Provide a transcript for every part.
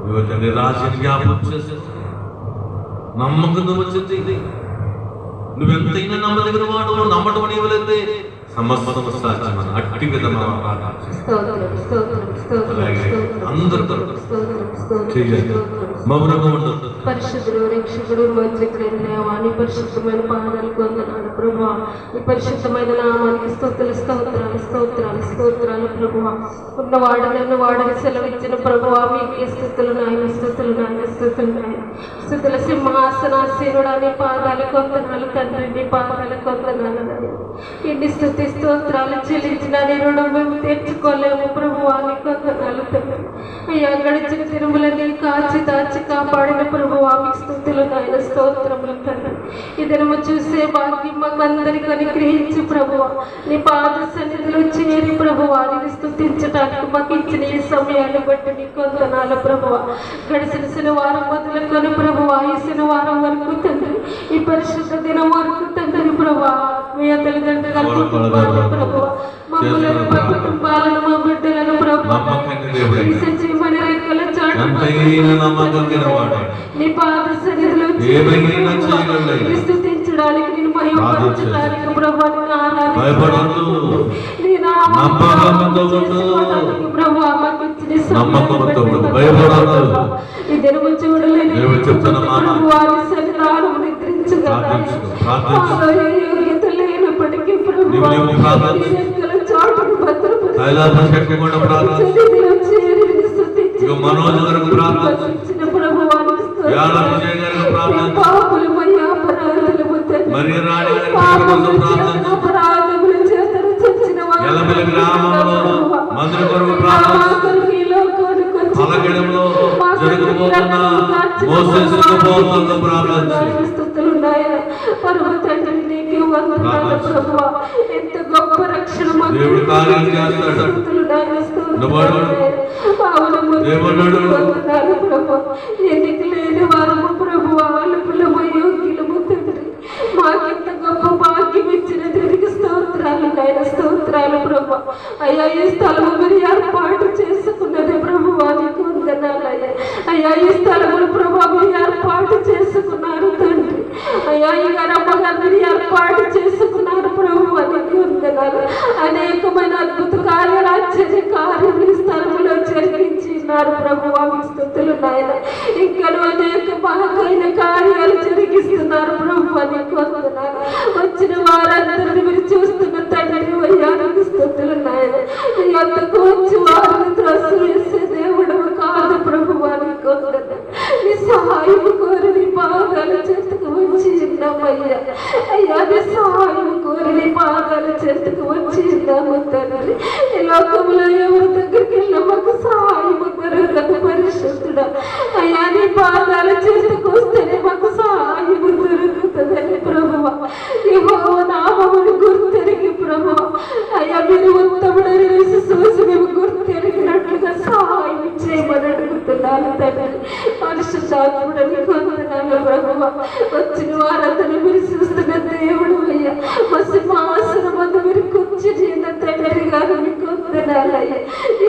తండ్రి రాశిని జ్ఞాపకం చేసి నమ్మకం వచ్చింది. నువ్వెంతైనా నమ్మదగిన వాడు, నమ్మటం నీవులైతే సమస్తము సాధ్యమని అట్టి విధంగా అందరూ పరిశుద్ధుడు రక్షకుడు వాణి పరిశుద్ధమైన పాదాలకు వందనాలు ప్రభువా. ఈ పరిశుద్ధమైన నామానికి స్తోత్రాలు స్తోత్రాలు స్తోత్రాలు స్తోత్రాలు ప్రభువా. ఉన్నవాడనన్ను వాడని సెలవిచ్చిన ప్రభువా మీకే స్తుతులు నాయన, స్తుతులు నాయన, స్తుతులు నాయన. స్తుతుల సింహాసనాసీనుడా నీ పాదాలకు వందనాలు తండ్రి, నీ పాదాలకు వందనాలు నాయన. ఇన్ని స్తుతి స్తోత్రాలు చెల్లించిన నీ రుణం మేము తీర్చుకోలేము ప్రభువా, నీకు వందనాలు తండ్రి. అయ్యా గడిచిన తిరుమలని కాచి దాచి కాపాడిన ప్రభువా మీకు స్తుతులు నాయన, స్తోత్రములు తండ్రి. ఈ దినము చూసే భాగ్యం మాకు అందరికీ అనుగ్రహించి ప్రభువా నీ పాద సన్నిధిలో చేరి ప్రభువా నిన్ను స్తుతించడానికి మాకు ఇచ్చిన ఈ సమయాన్ని బట్టి నీకు వందనాలు ప్రభువా. గడిచిన శనివారం మొదలుకొని ప్రభువా ఈ శనివారం వరకు తండ్రి, ఈ పరిశుద్ధ దినం వరకు తండ్రి ప్రభువా మీ తల్లిదండ్రులు ప్రభువా మమ్మల్ని మా కుటుంబాలను మా బిడ్డలను ప్రభువా సజీవమైన రెక్కల చాటు నీ పాద సన్నిధిలో స్తుతించడానికి నేను మహిమపరచడానికి ప్రభువా నీ నామానికి ప్రభువా మాకు ఇచ్చిన ఈ దినము చూడలేని ప్రభువారి సన్నిధానం నిద్రించగల యోగ్యత లేనప్పటికీ ప్రభువా రెక్కల చాటును ఎంత గొప్ప రక్షణ ఎన్నిక లేని వారము ప్రభువా అలుపులము యోగ్యులము తండ్రి మాకెంత గొప్ప భాగ్యం ఇచ్చిన తిరిగి స్తోత్రాలు నాయన, స్తోత్రాలు ప్రభు. అయ్యా ఈ స్థలము మీరు ఏర్పాటు చేసుకున్నది ప్రభువా నీకు వందనాలయ్యా. అయ్యా ఈ స్థలములు ప్రభు మీరు ఏర్పాటు చేసుకున్నారు తండ్రి. అయ్యా ఈ గరమ్మగారు ఏర్పాటు చేసుకున్నారు ప్రభువా నీకు వందనాలు. అనేకమైన అద్భుత కార్యాలు ఆశ్చర్య కార్యాలు ఈ స్థలములో జరిగించినారు ప్రభువా మీకు స్తుతులు నాయన. ఇంకను అనేక బాగైన కార్యాలు జరిగిస్తున్నారు ప్రభువా నీకు వందనాలు. వచ్చిన వారందరినీ మీరు చూస్తున్న తండ్రి అయ్యా నీకు స్తుతులు నాయన. ఎంతకు వచ్చి వారిని త్రస్సు వేసే దేవుడు కాదు ప్రభువా నీకు వందనాలు. నీ సహాయం కోరి నీ పాదాల చేతుకు వచ్చి ఉన్నామయ్యా. అయ్యా నీ సహాయం కోరి నీ పాదాల చేతుకు వచ్చి ఉన్నాము తండ్రి. ఈ లోకంలో ఎవరి దగ్గరికి వెళ్ళినా మాకు సహాయం దొరకదు పరిశుద్ధుడా. అయ్యా నీ పాదాల చేతుకు వస్తేనే మాకు సహాయం దొరుకుతుందని ప్రభువా యెహోవా నామమును గుర్తెరిగి ప్రభువా అయ్యా మీరు ఉత్తముడని చూసి మేము గుర్తెరిగినట్లుగా సహాయం చేయమని అడుగుతున్నాను తండ్రి. పరిశుద్ధాత్ముడని కొందనాలు ప్రభువా. వచ్చిన వారందరూ మీరు చూస్తున్న దేవుడు అయ్యా. మా సింహాసనం వద్ద మీరు కూర్చున్న తండ్రి గారు మీకు వందనాలయ్యా.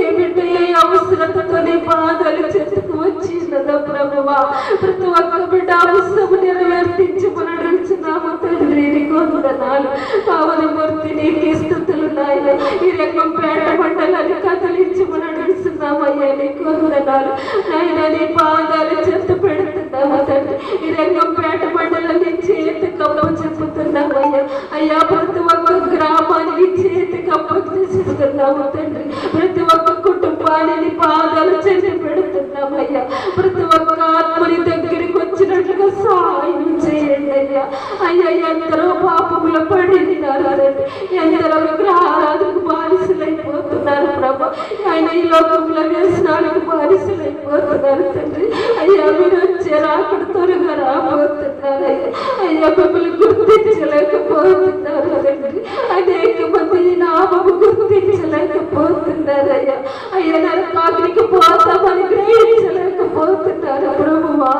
ఏమిటి ఏ అవసరతతో నీ పాదాలు చెట్టుకు వచ్చిందో ప్రభువా ప్రతి ఒక్క బిడ్డ అవసరం నెరవేర్తించమని అడుగుతున్నాము తండ్రి నీకు వందనాలు. పావన మూర్తి నీకు స్తుతులు నాయన. ఈ రంగంపేట మండలాన్ని కదిలించమని అడుగుతున్నామయ్యా నీకు వందనాలు నాయన. నీ పాదాలు చెత్త పెడుతున్నాము తండ్రి. ఈ రంగంపేట మండలాన్ని చేతి కప్ప చెప్పుతున్నామయ్యా. అయ్యా ప్రతి ఒక్క గ్రామాన్ని చేతి కప్ప చేస్తున్నాము తండ్రి. ప్రతి ఒక్క కుటుంబాన్ని పాదాలు చేసి పెడుతున్నామయ్యా. ప్రతి ఒక్క ఆత్మని దగ్గరికి వచ్చినట్లుగా సహాయం చేయండి అయ్యా. అయ్యా ఎందరో పాపములు పడినారు తండ్రి. ఎందరో విగ్రహారాధనకు బానిసలైపోతున్నారు ప్రభు. ఆయన ఈ లోకంలో వ్యసనాలకు బానిసలైపోతున్నారు తండ్రి. అయ్యా మీరు వచ్చే రాకడ త్వరగా రాబోతున్నారయ్యా. అయ్యా మిమ్మల్ని గుర్తించలేకపోతున్నారు తండ్రి. అనేక మంది నామము గుర్తించలేకపోతున్నారయ్యా. అయ్యా నరకాగ్నికి పోతామని గ్రహించలేకపోతున్నారు ప్రభువా.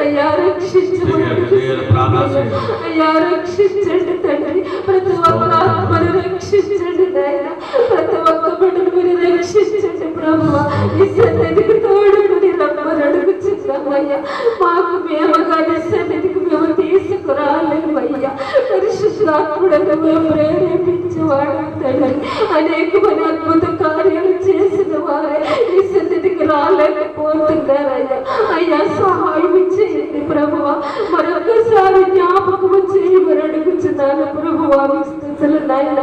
అయ్యా రక్షించండి, అయ్యా రక్షించండి తండ్రి. ప్రతి ఒక్క ఆత్మను రక్షించండి నాయన. ప్రతి ఒక్క బిడ్డను మీరు రక్షించండి ప్రభువా. ఈ సన్నిధికి తోడుని రమ్మని అడుగు అయ్యా. మాకు మేము కానీ సన్నిధికి మేము తీసుకురాలేము అయ్యా. పరిశుద్ధాత్ముడను మేము ప్రేరేపించేవాడు తండ్రి. అనేకమైన అద్భుత కార్యాలు చేసిన వారే ఈ సన్నిధికి రాలేకపోతున్నారయ్యా. అయ్యా సహాయం చేయండి ప్రభువా. మరొకసారి జ్ఞాపకము చేయమని అడుగుచున్నాను ప్రభువా. మీ స్తుతులు నాయన.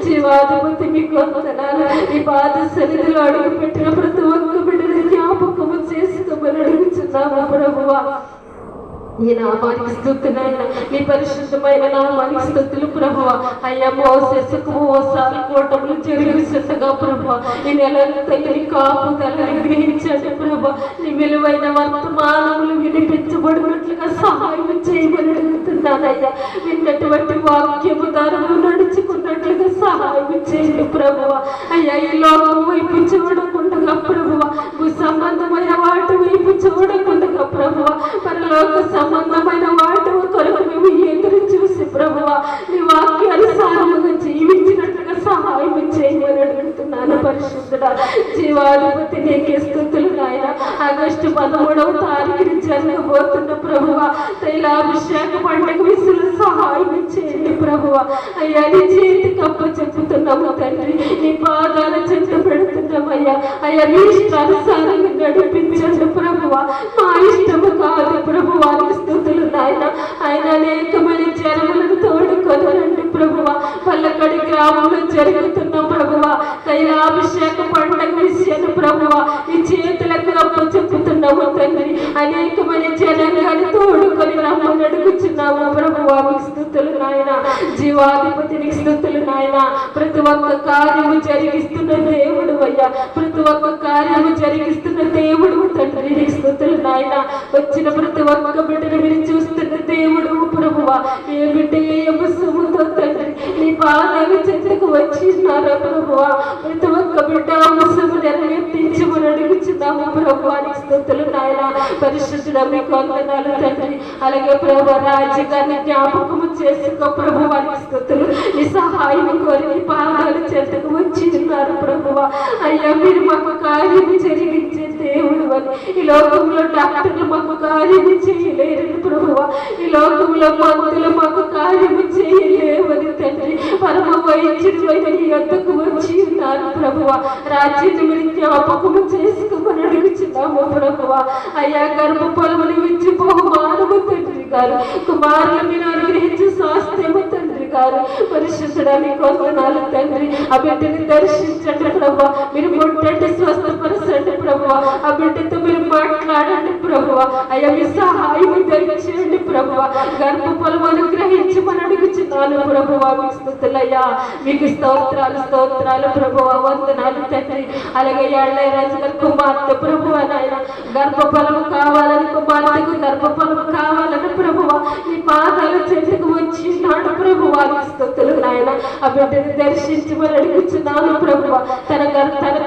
జీవాధిపతి మీకు వందనాలు. ఈ బాధ సన్నిధిలో అడుగు పెట్టిన ప్రతి ఒక్క బిడ్డని జ్ఞాపకము చేసుకోమని అడుగుచున్నాము ప్రభువా. ఈ నామానికి స్తుతులైన నీ పరిశుద్ధమైన నామానికి స్తుతులు ప్రభువా. అయ్యా మోసేసుకు మోసాలు కోటములు జరుగుతుండగా ప్రభువా ఈ నెలంతా నీ కాపుదలని గ్రహించండి ప్రభువా. నీ విలువైన వర్తమానములు వినిపించబడినట్లుగా సహాయం చేయమని అడుగుతున్నానయ్యా. విన్నటువంటి వాక్యము ధరలు నడుచుకున్నట్లుగా సహాయం చేయండి ప్రభువా. అయ్యా ఈ లోకం వైపు చూడకుండా ప్రభువా, భూ సంబంధమైన వాటి వైపు చూడకుండా ప్రభువా, పరలోక సంబంధమైన వాటి కొరకు మేము ఎదురు చూసి ప్రభువా నీ వాక్యానుసారముగా జీవించినట్లుగా సహాయం చేయమని అడుగుతున్నాను పరిశుద్ధుడా. జీవాధిపతి నీకే స్తుతులు నాయన. ఆగస్టు 13వ తారీఖున జరగబోతున్న ప్రభువా తైలాభిషేక పండుగ విసులు సహాయం చేయండి ప్రభువా. అయ్యా నీ చేతికి అప్పచెప్పుతున్నాము తండ్రి. నీ పాదాల చెంత పెడుతున్నామయ్యా. అయ్యా నీ ఇష్టానుసారంగా నడిపించండి ప్రభువా. మా ఇష్టము కాదు ప్రభువా. స్తుతులు నాయన. ఆయన అనేకమైన జనములను తోడుకొనండి ప్రభువా. పల్లకడి గ్రామంలో జరుగుతున్న ప్రభువా తైలాభిషేక పండుగ విషయాన్ని ప్రభువా ఈ చేతులకు అప్పచెప్పుతున్నాము తండ్రి. అనేకమైన జనాన్ని తోడుకొని రమ్మని అడుగుచున్నాము ప్రభువా. మీకు స్తుతులు నాయన. జీవాధిపతికి స్తుతులు నాయన. ప్రతి ఒక్క కార్యము జరిగిస్తున్న దేవుడు అయ్యా. ప్రతి ఒక్క కార్యము జరిగిస్తున్న దేవుడు తండ్రి. నీకు స్తుతులు నాయన. వచ్చిన ప్రతి ఒక్క బిడ్డను మీరు చూస్తున్న దేవుడు ప్రభువా. ఏ బిడ్డ ఏ అవసరముతో తండ్రి నీ పాదాలు చెంతకు వచ్చినారా ప్రభువా. ప్రతి ఒక్క బిడ్డ అవసరము నెరవేర్తించమని అడుగుచున్నాము ప్రభువా. నీకు స్తుతులు నాయన. పరిశుద్ధుడా మీకు వందనాలు తండ్రి. అలాగే ప్రభువా రాజ్యగాన్ని జ్ఞాపకము చేసుకో ప్రభువా. నీకు స్తుతులు. నీ సహాయం కోరి నీ పాదాలు చెంతకు వచ్చినారు ప్రభువా. అయ్యా మీరు మాకు కార్యము జరిగించే దేవుడు అని. ఈ లోకంలో డాక్టర్లు మాకు కార్యము చేయలేరు ప్రభువా. ఈ లోకంలో మందులు మాకు కార్యము చేయలేవని తండ్రి. పరమ వైద్యుడు నీ యొద్దకు వచ్చి ఉన్నారు ప్రభువా. రాజ్యాన్ని మీరు జ్ఞాపకము చేసుకోమని అడుగుచున్నాము ప్రభువా. అయ్యా గర్భఫలములు ఇచ్చి బహుమానము తండ్రి గారు. కుమారులు మీరు అనుగ్రహించి స్వాస్థ్యము తండ్రి గారు. పరిశుద్ధడానికి వందనాలు తండ్రి. ఆ బిడ్డని దర్శించండి ప్రభువా. మీరు ముట్టండి, స్వస్థపరచండి ప్రభువా. ఆ బిడ్డతో మీరు మాట్లాడండి ప్రభువా. అయ్యా మీ సహాయం దయచేయండి ప్రభువా. గర్భఫలం అనుగ్రహించమని అడుగుచున్నాను ప్రభువా. మీకు స్తుతులయ్యా. మీకు స్తోత్రాలు స్తోత్రాలు ప్రభువా. వందనాలు తండ్రి. అలాగే రాజు గారి కుమార్తె ప్రభువా నాయన గర్భఫలము కావాలని, కుమార్తెకు గర్భఫలము కావాలని ప్రభువా ఈ పాదాల చెట్టుకు వచ్చి నాడు ప్రభువా. మీకు స్తుతులు నాయన. ఆ బిడ్డని దర్శించమని అడుగుచున్నాను ప్రభువా. తన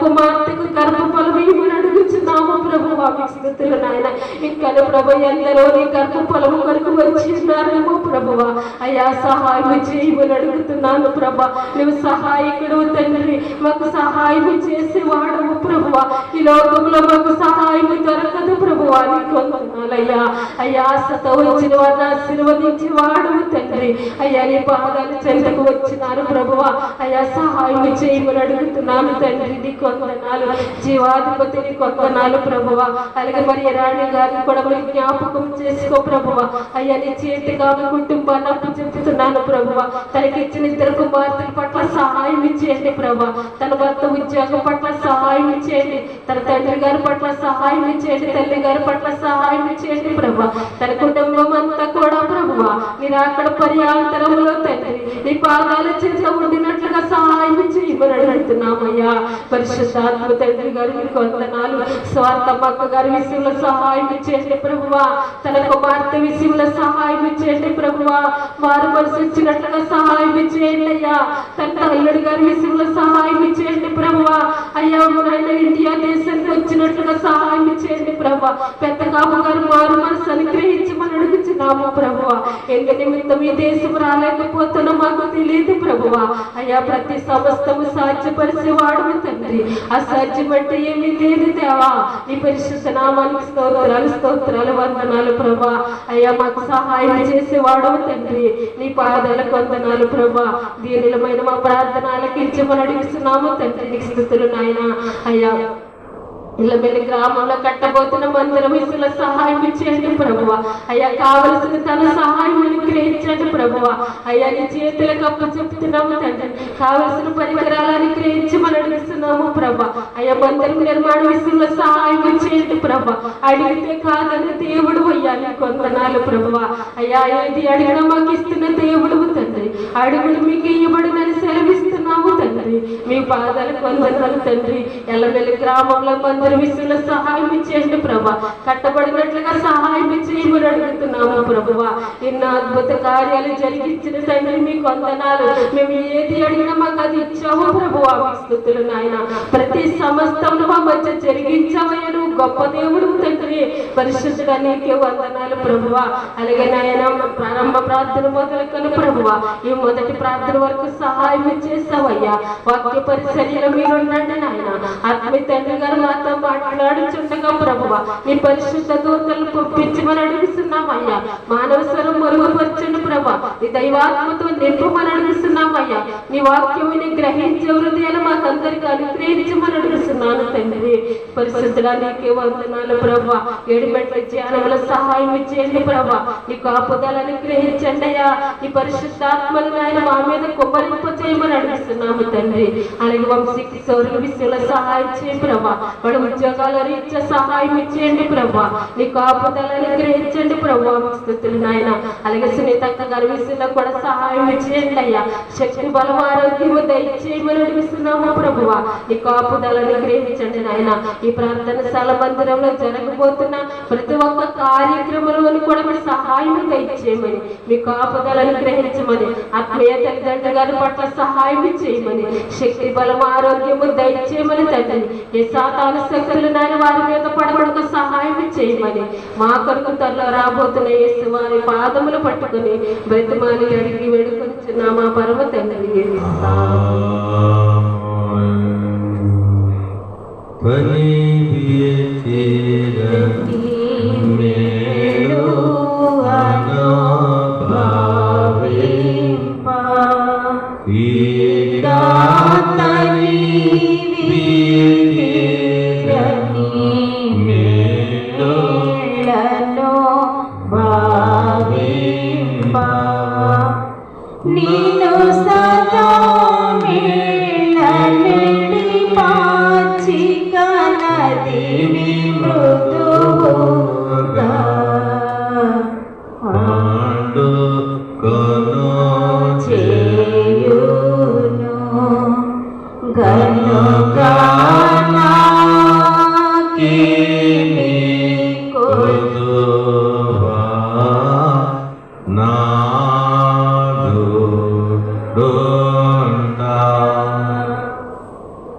కుమార్తెకు గర్భఫలం ఇవ్వమని అడుగుచున్నాము ప్రభువా. మీకు స్తుతులు నాయన. ఇంకా ప్రభు ఎందరో నీ గర్భఫలము కొరకు వచ్చినారేమో ప్రభువా. అయ్యా సహాయం చేయమని అడుగుతున్నాను ప్రభా. నువ్వు సహాయకుడు తండ్రి. మాకు సహాయం చేసేవాడము ప్రభువా. ఈ లోకంలో మాకు సహాయం దొరకదు ప్రభువా. నీకు వందనాలయ్యా. అయ్యా ఆశతో వచ్చిన వారిని ఆశీర్వదించి వాడము తండ్రి. అయ్యా నీ పాదాలు చెంతకు వచ్చినారు ప్రభువా. అయ్యా సహాయం చేయమని అడుగుతున్నాను తండ్రి. నీకు వందనాలు. జీవాధిపతి నీకు వందనాలు ప్రభువా. అలాగే మరి రాణి గారిని కూడా మీరు జ్ఞాపకం చేసుకో ప్రభువా. అయ్యా నీ చేతిగా కుటుంబాన్ని అప్పచెప్పుతున్నాను ప్రభువా. తనకిచ్చిన ఇద్దరు కుమార్తెల పట్ల సహాయం ఇచ్చేయండి ప్రభా. తన భర్త ఉద్యోగం పట్ల సహాయం ఇచ్చేయండి. తన తండ్రి గారి పట్ల సహాయం ఇచ్చేయండి. తల్లి గారి పట్ల సహాయం ఇచ్చేయండి ప్రభా. తన కుటుంబం అంతా కూడా ప్రభువా మీరు అక్కడ పర్యాంతరంలో తండ్రి నీ పాదాల చేతిలో ఉండినట్లుగా సహాయం చేయమని అడుగుతున్నామయ్యా. పరిశుద్ధాత్మ తండ్రి గారు మీకు వందనాలు. స్వార్థమ్మ గారి విషయంలో సహాయం ఇచ్చేయండి ప్రభువా. తన కుమార్తె విషయంలో సహాయం ఇచ్చేయండి ప్రభువా. వారు మనసు ఇచ్చినట్లుగా సహాయం ఇచ్చేయండి అయ్యా. తన అల్లుడి గారి విషయంలో సహాయం ఇచ్చేయండి ప్రభువా. అయ్యా ఆయన ఇండియా దేశానికి వచ్చినట్లుగా సహాయం ఇచ్చేయండి ప్రభా. పెద్ద కాపు గారు వారు మనసు అనుగ్రహించమని అడుగుచున్నాను అడుగుతున్నాము ప్రభువా. ఎందు నిమిత్తం ఈ దేశం రాలేకపోతున్నా మాకు తెలియదు ప్రభువా. అయ్యా ప్రతి సమస్తము సాధ్యపరిచేవాడు తండ్రి. అసాధ్యం అంటే ఏమీ లేదు దేవా. నీ పరిశుద్ధ నామానికి స్తోత్రాలు వందనాలు ప్రభా. అయ్యా మాకు సహాయం చేసేవాడు తండ్రి. నీ పాదాలకు వందనాలు ప్రభా. దీనిలమైన మా ప్రార్థన ఆలకించమని అడుగుతున్నాము తండ్రి. నీకు స్తుతులు నాయనా. అయ్యా ఇళ్ళబెల్లి గ్రామంలో కట్టబోతున్న మందిరం ఇసుల సహాయం చేయండి ప్రభువా. అయ్యా కావలసిన తన సహాయం గ్రహించండి ప్రభువా. అయ్యా నీ చేతులకు అప్పు చెప్తున్నాము తండ్రి. కావలసిన పరికరాలను గ్రహించమని అడుగుతున్నాము ప్రభా. అయ్యా మందిరం నిర్మాణ విషయంలో సహాయం చేయండి ప్రభా. అడిగితే కాదని దేవుడు అయ్యా నీకు వందనాలు ప్రభువా. అయ్యా ఏది అడిగినా మాకు ఇస్తున్న దేవుడు తండ్రి. అడుగుడు మీకు ఇవ్వబడినని సెలవిస్తున్నాము తండ్రి. మీ పాదాలకు వందనాలు తండ్రి. ఎల్లబెల్లి గ్రామంలో విషయంలో సహాయం చేయండి ప్రభా. కట్టబడినట్లుగా సహాయం చేయమని అడుగుతున్నాము ప్రభువా. ఎన్నో అద్భుత కార్యాలు జరిగించిన తండ్రి మీకు వందనాలు. మేము ఏది అడిగినా మాకు అది ఇచ్చాము ప్రభువా. మీకు స్తుతులు నాయన. ప్రతి సమస్తంలో మా మధ్య జరిగించావయ్యా. నువ్వు గొప్ప దేవుడు తండ్రి. పరిశుద్ధుడా నీకే వందనాలు ప్రభువా. అలాగే నాయన ప్రారంభ ప్రార్థన మొదలుకొని ప్రభువా ఈ మొదటి ప్రార్థన వరకు సహాయం చేసావయ్యా. వాక్య పరిచర్యలో మీరు ఉండండి నాయన. ఆత్మీయ తండ్రి గారు మాతో మాట్లాడుచుండగా ప్రభువా నీ పరిశుద్ధ దూతలను పంపించమని అడుగుతున్నామయ్యా. మానవ స్వరం మరుగుపరచండి ప్రభా. నీ దైవాత్మతో నింపమని అడుగుతున్నామయ్యా. నీ వాక్యం గ్రహించే హృదయాలు మాకందరికీ అనుగ్రహించమని అడుగుతున్నాను తండ్రి. పరిశుద్ధుడా నీకే వందనాలు ప్రభా. ఏడుమెట్ల ధ్యానంలో సహాయం చేయండి ప్రభా. నీ కాపుదలను గ్రహించండి అయ్యా. నీ పరిశుద్ధాత్మలను ఆయన మా మీద కుమ్మరింప చేయమని అడుగుతున్నాము తండ్రి. అలాగే వంశీకి సౌరుల విషయంలో సహాయం చేయండి ప్రభా. వాడు ఉద్యోగాల రీత్యా సహాయం ఇచ్చేయండి ప్రభా. నీ కాపుదలను గ్రహించండి ప్రభా. స్తుతులు నాయన. అలాగే సునీతక్క గారి విషయంలో కూడా సహాయం ఇచ్చేయండి అయ్యా. శక్తి బలం ఆరోగ్యము దయచేయమని అడుగుతున్నాము ప్రభువా. నీ కాపుదలను గ్రహించండి నాయన. ఈ ప్రార్థనశాల మందిరంలో జరగబోతున్న ప్రతి ఒక్క కార్యక్రమంలో కూడా మీరు సహాయం దయచేయమని, మీ కాపుదలను గ్రహించమని, ఆత్మీయ తల్లిదండ్రుల గారి పట్ల సహాయం చేయమని, శక్తి బలం ఆరోగ్యము దయచేయమని తండ్రి. ఏ సాతాను శక్తులు నాయన వారి మీద పడబడక సహాయం చేయమని, మా కొరకు త్వరలో రాబోతున్న యేసు వారి పాదములు పట్టుకుని బ్రతిమాలి అడిగి వేడుకొనిచున్నా మా పరమ తండ్రి.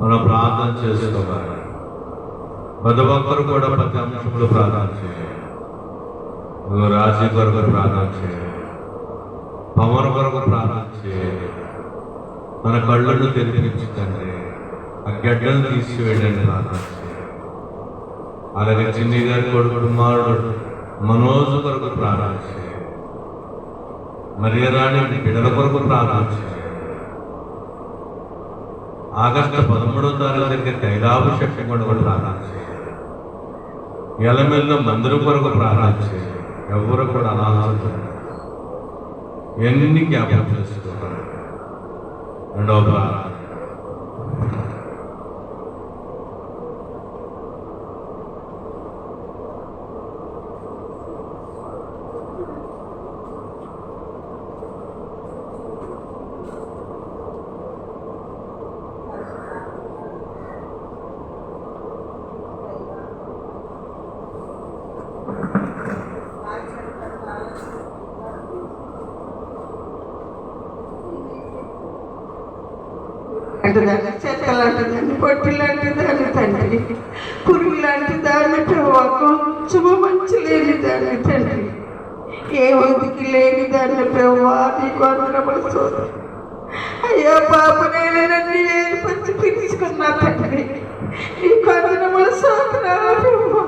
మనం ప్రార్థన చేసుకోవాలి. ప్రతి ఒక్కరు కూడా ప్రతి అంశంలో ప్రార్థన చేయాలి. రాజీ కొరకు ప్రార్థన చేయాలి. పవన్ కొరకు ప్రార్థన చేయాలి. మన కళ్ళను తెరిపించండి. ఆ గడ్డను తీసివేయడానికి ప్రార్థన చేయాలి. అలాగే చిన్ని గారి కొడుకు కుమారుడు మనోజు కొరకు ప్రార్థన చేయాలి. మరియ రాణి బిడ్డల కొరకు ప్రార్థన చేయాలి. ఆగస్టు 13వ తారీఖు దగ్గర తైలాభిషేకం కూడా ప్రార్థన చేయాలి. ఎలమెల్లో మందిరం కొరకు ప్రార్థన చేయాలి. ఎవరు కూడా అనాథలు ఎన్ని జ్ఞాపకం చేసుకోవాలి. రెండవ ప్రార్థన లాంటిదాన్ని, చెత్త లాంటిదాన్ని, పొట్టి లాంటిదాన్ని తండ్రి, పురుగు లాంటి దాన్ని ప్రభావ, కొంచెము మంచి లేని దాన్ని తండ్రి. ఏ ఒంటికి లేని దాన్ని ప్రభువా నీకు వందనములు స్తోత్రం. అయ్యా పాపనైనా ఏర్పరిచి పిలుచుకున్నా తండ్రి నీకు వందనములు స్తోత్రాలు ప్రభువా.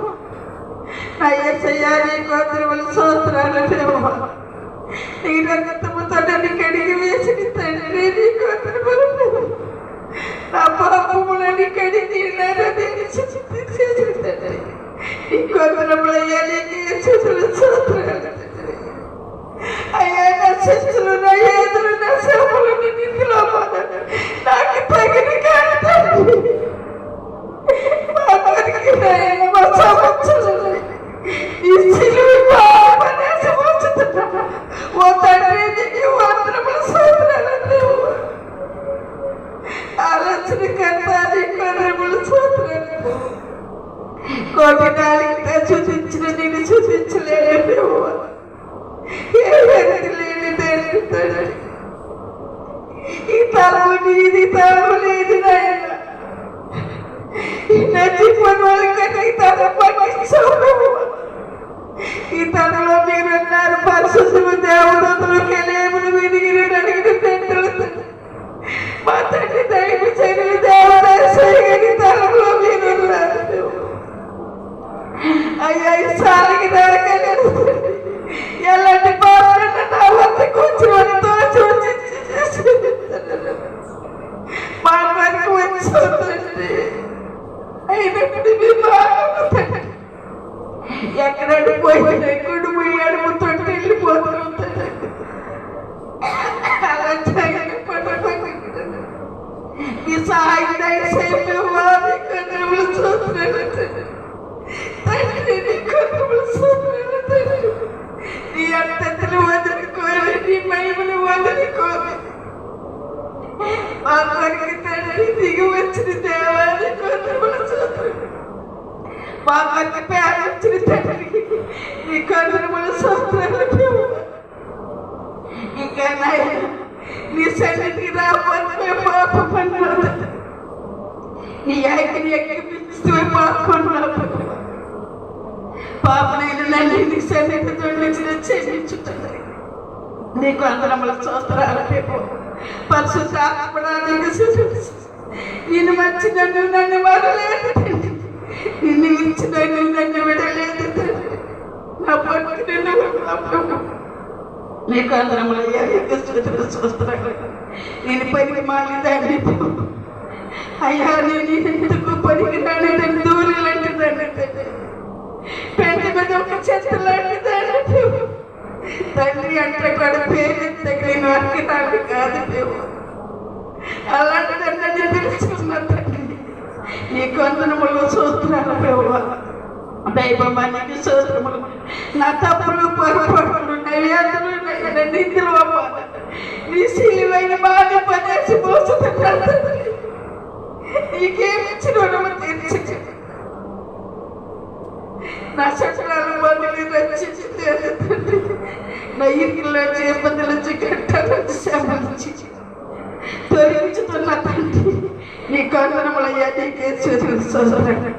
అయ్యా నీకు వందనములు స్తోత్రాలు ప్రభువా. నీ రక్తముతో నన్ను కడిగి వేసిన తండ్రి నీకు వందనములు ప్రభువా. నా పాపములని కడిగి చేసిన తండ్రి నీకు వందనములయ్యా. నీకు యేసుల స్తోత్రాలు అయ్యా. నా శిష్యులు నా ఏదులు నా సేవలను నిధిలో నాకు తగిన కాదు మా సంవత్సరాలు ఈ సిలువ ఓ తండ్రి నీకు వందనములు స్తోత్రాలు. ఆలోచన కన్నా నీకు వందనములు స్తోత్రాలు. కోటి నాలుగుతో చూపించిన నేను చూపించలేను. ఏ వ్యక్తి లేని తండ్రి ఈ తలము నీది తలము లేదు నాయన. నా జీవన వాళ్ళకన్నా ఈ తల పట్టించావు. ఈ తనలో మీరున్నారు పరిశుద్ధులు దేవదూతలు కెలేములు వినిగిరి అడిగిన తండ్రులు మా తండ్రి దైవ చర్యలు దేవదాసరి తనలో మీరున్నారు. అయ్యా ఈ సాలకి నరకలేదు ఎలాంటి బాబులను నా వద్ద కూర్చోవడంతో చూసి మా వరకు వచ్చి అయినప్పుడు మీ బాబు ఎక్కడ పోయినా ఎక్కడ పోయి అడుగుతో వెళ్ళిపోతుంటాడు. అలా ఈ సహాయం దయచేసి చూస్తున్నాను తండ్రి. నీ కొందరు చూస్తున్నాను తండ్రి. నీ అత్తలు వదులుకోవాలి, నీ మహిమను వదులుకోవాలి. మా కొరికి తండ్రి దిగి వచ్చిన దేవాన్ని కొందరు చూస్తున్నాను. మా కొరికి పేరు వచ్చిన తండ్రి నీ కొందరు చూస్తున్నాను. ఇంకా నాయన నీ సన్నిధికి రాబోతున్న పాపం నీ ఐక్యని ఎక్కిపిస్తూ పాపం పాపనైనా నన్ను నీ సన్నిధితో చెల్లించుతుంది. నీకు వందనముల స్తోత్రాలు పరిశుద్ధాత్మడానికి నేను వచ్చి నన్ను వదలేదు తండ్రి. నిన్ను ఇచ్చిన నన్ను విడలేదు తండ్రి. నా పట్టు నిన్ను నీకు వందనములయ్యా. స్తోత్రాలు. నేను పనికి మాలి దాన్ని అయ్యా. నేను ఎందుకు పనికి రాని దాన్ని దూరి లాంటి దాన్ని పెద్ద మీద ఒక చెత్త లాంటి దాన్ని తండ్రి అంటే కూడా పేరు తగిలిన వారికి నాకు కాదు దేవు. అలాంటి దాన్ని తెలుసుకున్నా తండ్రి. నీకు వందనములు స్తోత్రాలు ప్రభువా. దైవమా నీకు స్తోత్రములు. నా తప్పులు పొరపాట్లు నైవేద్యలు నిందులు నీ శీలమైన బాధ పనేసి మోసుకుంటాను. నీకేమిచ్చిన రుణము తీర్చి నా శత్రువుల మందిని రక్షించింది తండ్రి. నా ఇంట్లో ఇబ్బందుల నుంచి గంటల శ్రమించి తొలగించుతున్న తండ్రి నీ వందనములయ్యా. నీకే స్తోత్రాలు.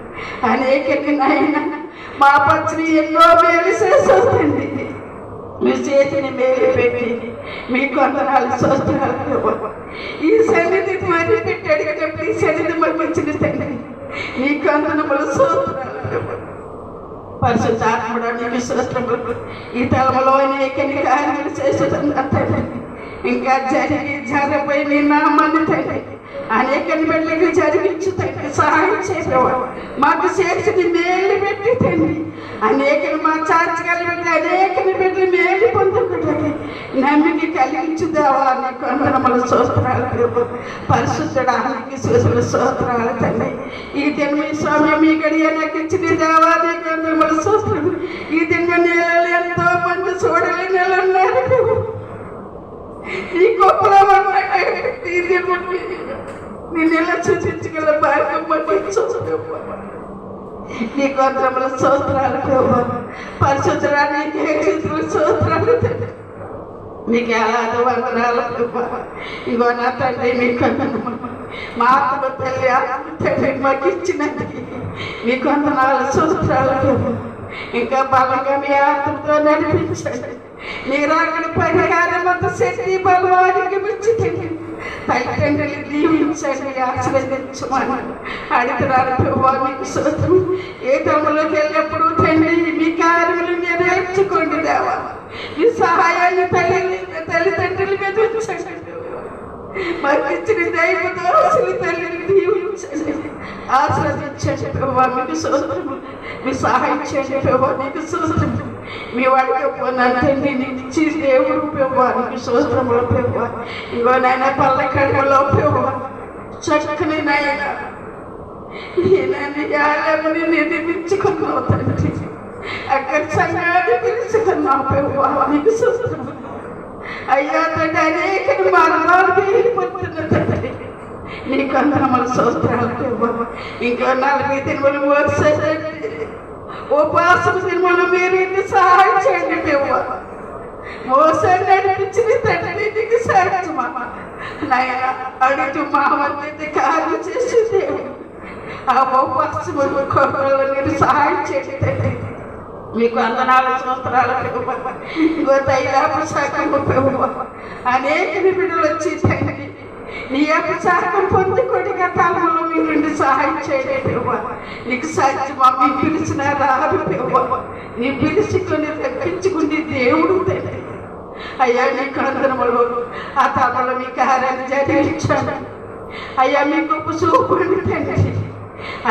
అనేకటి నాయన మా పచ్చిని ఎన్నో మేలు చేస్తుంది. మీ చేతిని మేలు పెట్టి మీకు వందనాలు స్తోత్రాలు. ఈ సన్నిధి మరి పెట్టి అడిగేటప్పుడు ఈ సన్నిధి మాకు ఇచ్చిన తండ్రి నీకు వందనములు స్తోత్రాలు. పరిశుద్ధాత్ముడా నీకు స్తోత్రములు. ఈ తలములో అనేకని కార్యాలు చేస్తున్నా తండ్రి. ఇంకా జరగబోయి నీ నామాన్ని తండ్రి అనేకని బిడ్డలకు జరిగించు తండ్రి. సహాయం చేసేవాడు మాకు చేసి మేలు పెట్టి తండ్రి. అనేకలు మా చార్చి కలిపి అనేకని బిడ్డలు మేలు పొందుకుంటుంది. నమ్మిక కలిగించుదావా. నీకు వందనములు స్తోత్రాలు. పరిశుద్ధడానికి శిశువుల స్తోత్రాలు తండ్రి. ఈ దిన మీ స్వామి మీ గడియ నాకు ఇచ్చిన దేవా నీకు వందనములు స్తోత్రాలు. ఈ దిన నెలలు ఎంతో మంది చూడలేని నెలలు ఉన్నారు. ఈ గొప్పలో ఈ దిన నేను ఎలా సూచించగల భాగ్యం నీకు వందనముల స్తోత్రాలు ప్రభువా. పరిశుద్ధరానికి స్తోత్రాలు తండ్రి. నీకు ఎలాగో వందనాలు ప్రభువా. ఇగో నా తండ్రి నీకు వందనములు. మా ఆత్మ తల్లి ఆత్మ తండ్రి మాకు ఇచ్చినది నీకు వందనాలు స్తోత్రాలు ప్రభువా. ఇంకా బలంగా మీ ఆత్మతో నడిపించండి. నీరాకడ పరిహారం అంత శక్తి బలవానికి మించి తల్లిదండ్రులు దీవించండి, ఆశీర్వదించమని అడుగుతున్నారు ప్రభువా. మీకు స్తోత్రం. ఏ తమ్ములోకి వెళ్ళినప్పుడు తండ్రి మీ కార్యములు నెరవేర్చుకోండి దేవా. మీ సహాయాన్ని తల్లిదండ్రుల మీద ఉంచండి. మరణించిన దైవ దోషులు తల్లిని దీవించండి, ఆశీర్వదించండి ప్రభువా. మీకు స్తోత్రం. మీ సహాయం చేయండి ప్రభువా. మీకు స్తోత్రం. మీ వాడికి తండ్రి ఇచ్చి దేవుడు ప్రభువా. మీకు స్తోత్రములు ప్రభువా. ఇంకో నాయన పళ్ళ కడుపులో ప్రభువా చక్కని నాయన యాలముని నిర్మించుకున్నావు తండ్రి. అక్కడ సంఘాన్ని పిలుచుకున్నావు ప్రభువా. మీకు స్తోత్రములు అయ్యా తండ్రి. అనేక మరణాలు వెళ్ళిపోతున్న తండ్రి నీకు అందరముల స్తోత్రాలు ప్రభువా. ఇంకో 4 దినములు ఉపాసము దినములు మీరు ఇంటి సహాయం చేయండి ప్రభువా. మోసాన్ని నడిపించింది తండ్రి నీకు సాధ్యమా నాయన అడుగు మా మధ్య కార్యం చేసి దేవుడు ఆ ఉపవాసము మీరు సహాయం చేయండి తండ్రి. మీకు 4 సంవత్సరాల ప్రభువా. ఇంకో తైలాభిషేకము ప్రభువా. అనేక బిడ్డలు వచ్చి తండ్రి నీ అభిషేకం పొందుకోడిగా కాలంలో మీ నుండి సహాయం చేయండి ప్రభువా. నీకు సాధ్యమా? మీ పిలిచిన రాదు ప్రభువా. నీ పిలుచుకొని తప్పించుకుని దేవుడు తండ్రి అయ్యా. నీకు అందరములు ఆ తమలో మీ కార్యాన్ని జరిగించాను అయ్యా. మీ గొప్ప చూపండి తండ్రి.